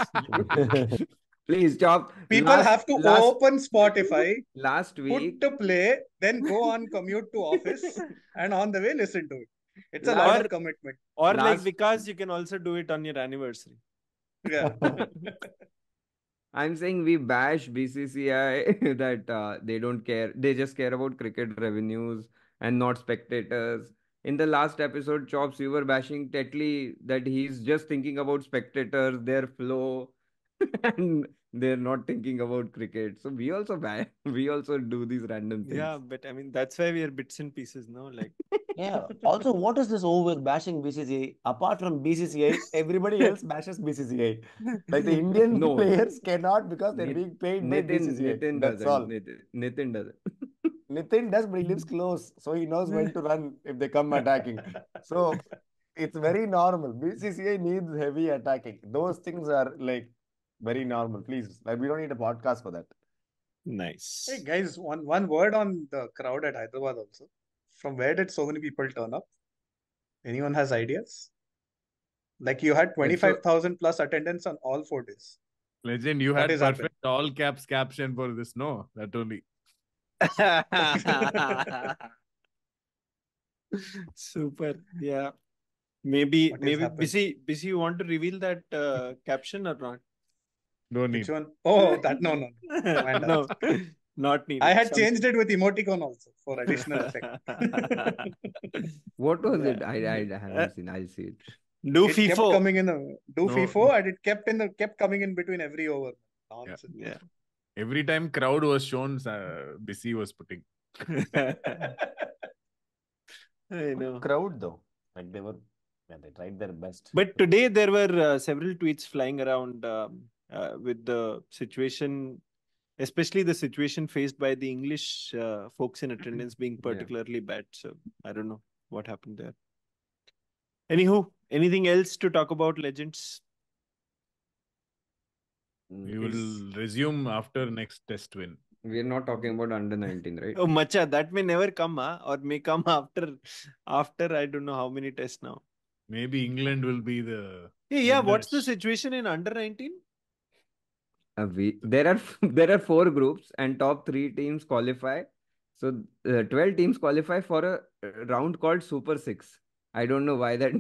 Please stop. People have to open Spotify, last put week. to play, then go on commute to office, and on the way listen to it. It's a lot of commitment. Or like Vikas, you can also do it on your anniversary. Yeah. I'm saying we bash BCCI that they don't care. They just care about cricket revenues and not spectators. In the last episode, Chops, you were bashing Tetley that he's just thinking about spectators, their flow, and they're not thinking about cricket. So we also we also do these random things. Yeah, but I mean that's why we are bits and pieces, no? Like Yeah. Also, what is this over bashing BCCI? Apart from BCCI, everybody else bashes BCCI. Like the Indian No. players cannot because they're being paid by BCCI. Nitin That's doesn't. all. Nitin doesn't. Nitin does, but he lives close, so he knows when to run if they come attacking. So it's very normal. BCCI needs heavy attacking. Those things are like very normal. Please, like we don't need a podcast for that. nice. Hey guys, one word on the crowd at Hyderabad also. From where did so many people turn up? Anyone has ideas? Like you had 25,000 plus attendance on all 4 days. Legend, you What had is perfect all caps caption for this. No, that only. Super. Yeah. Maybe What is happening? Bisi, you want to reveal that caption or not? No need. Which one? Oh, that no. No, not needed. I had changed it with emoticon also for additional effect. What was it? I haven't seen. I'll see it. Do It kept FIFO. coming in No. FIFO and it kept coming in between every over. Nonsense. Yeah. Every time crowd was shown, Bisi was putting. I know. Crowd though, like they tried their best. But today there were several tweets flying around with the situation, especially the situation faced by the English folks in attendance being particularly bad. So I don't know what happened there. Anywho, anything else to talk about, legends? We will resume after next test win. We're not talking about under 19, right? Oh, Macha, that may never come, or may come after I don't know how many tests now. Maybe England will be the. Yeah. What's the situation in under 19? There are 4 groups and top 3 teams qualify. So 12 teams qualify for a round called Super 6. I don't know why that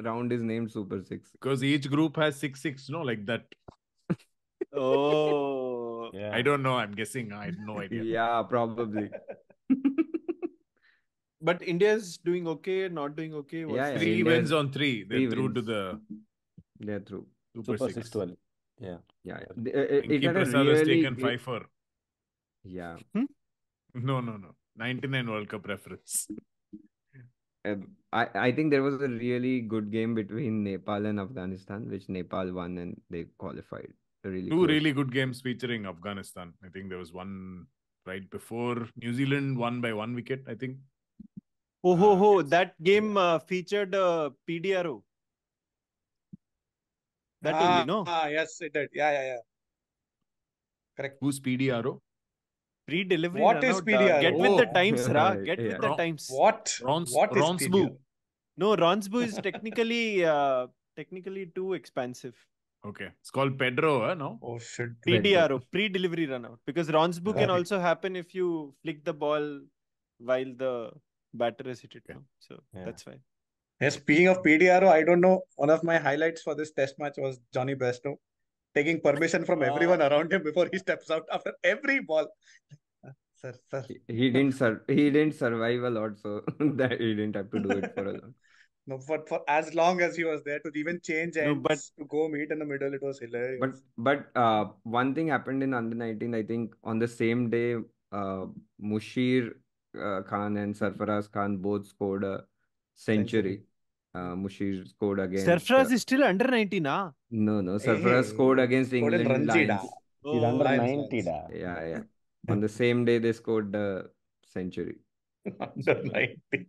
round is named Super 6. Because each group has 6-6, no, like that. Oh, Yeah. I don't know. I'm guessing. I have no idea. Yeah, probably. But India's doing okay, not doing okay. Yeah, 3 India's wins on 3. They're 3 through to wins. the They're through. Super 6. 12. Yeah. It Pinky had a Prasad has really taken 5-4. Yeah. No. 99 World Cup reference. I think there was a really good game between Nepal and Afghanistan, which Nepal won and they qualified. Really 2 close. really good games featuring Afghanistan. I think there was one right before New Zealand won by 1 wicket, I think. Oh, that game featured PDRO. That only, no? Yes, it did. Yeah. Correct. Who's PDRO? Pre-delivery What run is out. PDRO? Get with the times, Ra. Yeah. Get with the times. What is Ronsbu. PDRO? No, Ronsbu is technically too expansive. Okay. It's called Pedro, no? Oh, shit. PDRO, pre-delivery run out. Because Ronsbu can Okay. also happen if you flick the ball while the batter has hit it. No? So that's why. Yes, speaking of PDRO, I don't know. One of my highlights for this test match was Johnny Bairstow taking permission from everyone around him before he steps out after every ball. Sir. He didn't survive a lot, so that he didn't have to do it for a lot. No, for as long as he was there to even change ends but to go meet in the middle, it was hilarious. But one thing happened in under 19. I think on the same day, Mushir Khan and Sarfaraz Khan both scored a century. Mushir scored against. Sarfaraz is still under 19, ah? No. Sarfaraz scored against England Ranji, Lions. He's under Lions, 90. Lions. Yeah. On the same day, they scored the century. Under 90.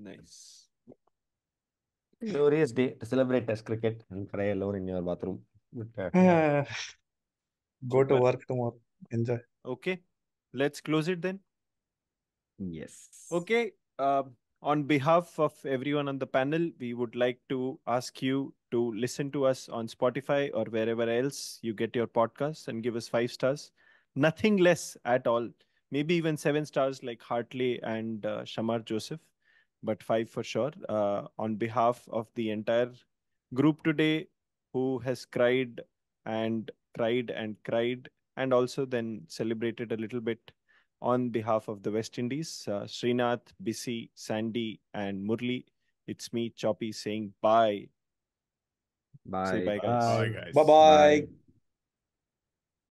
Nice. Glorious day to celebrate Test cricket and cry alone in your bathroom. Go to work tomorrow. Enjoy. Okay. Let's close it then. Yes. Okay. On behalf of everyone on the panel, we would like to ask you to listen to us on Spotify or wherever else you get your podcasts and give us 5 stars. Nothing less at all. Maybe even 7 stars like Hartley and Shamar Joseph, but 5 for sure. On behalf of the entire group today who has cried and cried and cried and also then celebrated a little bit on behalf of the West Indies, Srinath, Bisi, Sandy, and Murli, it's me, Choppy, saying bye. Say Bye. bye, guys. Bye, Bye. guys. Bye-bye. Bye.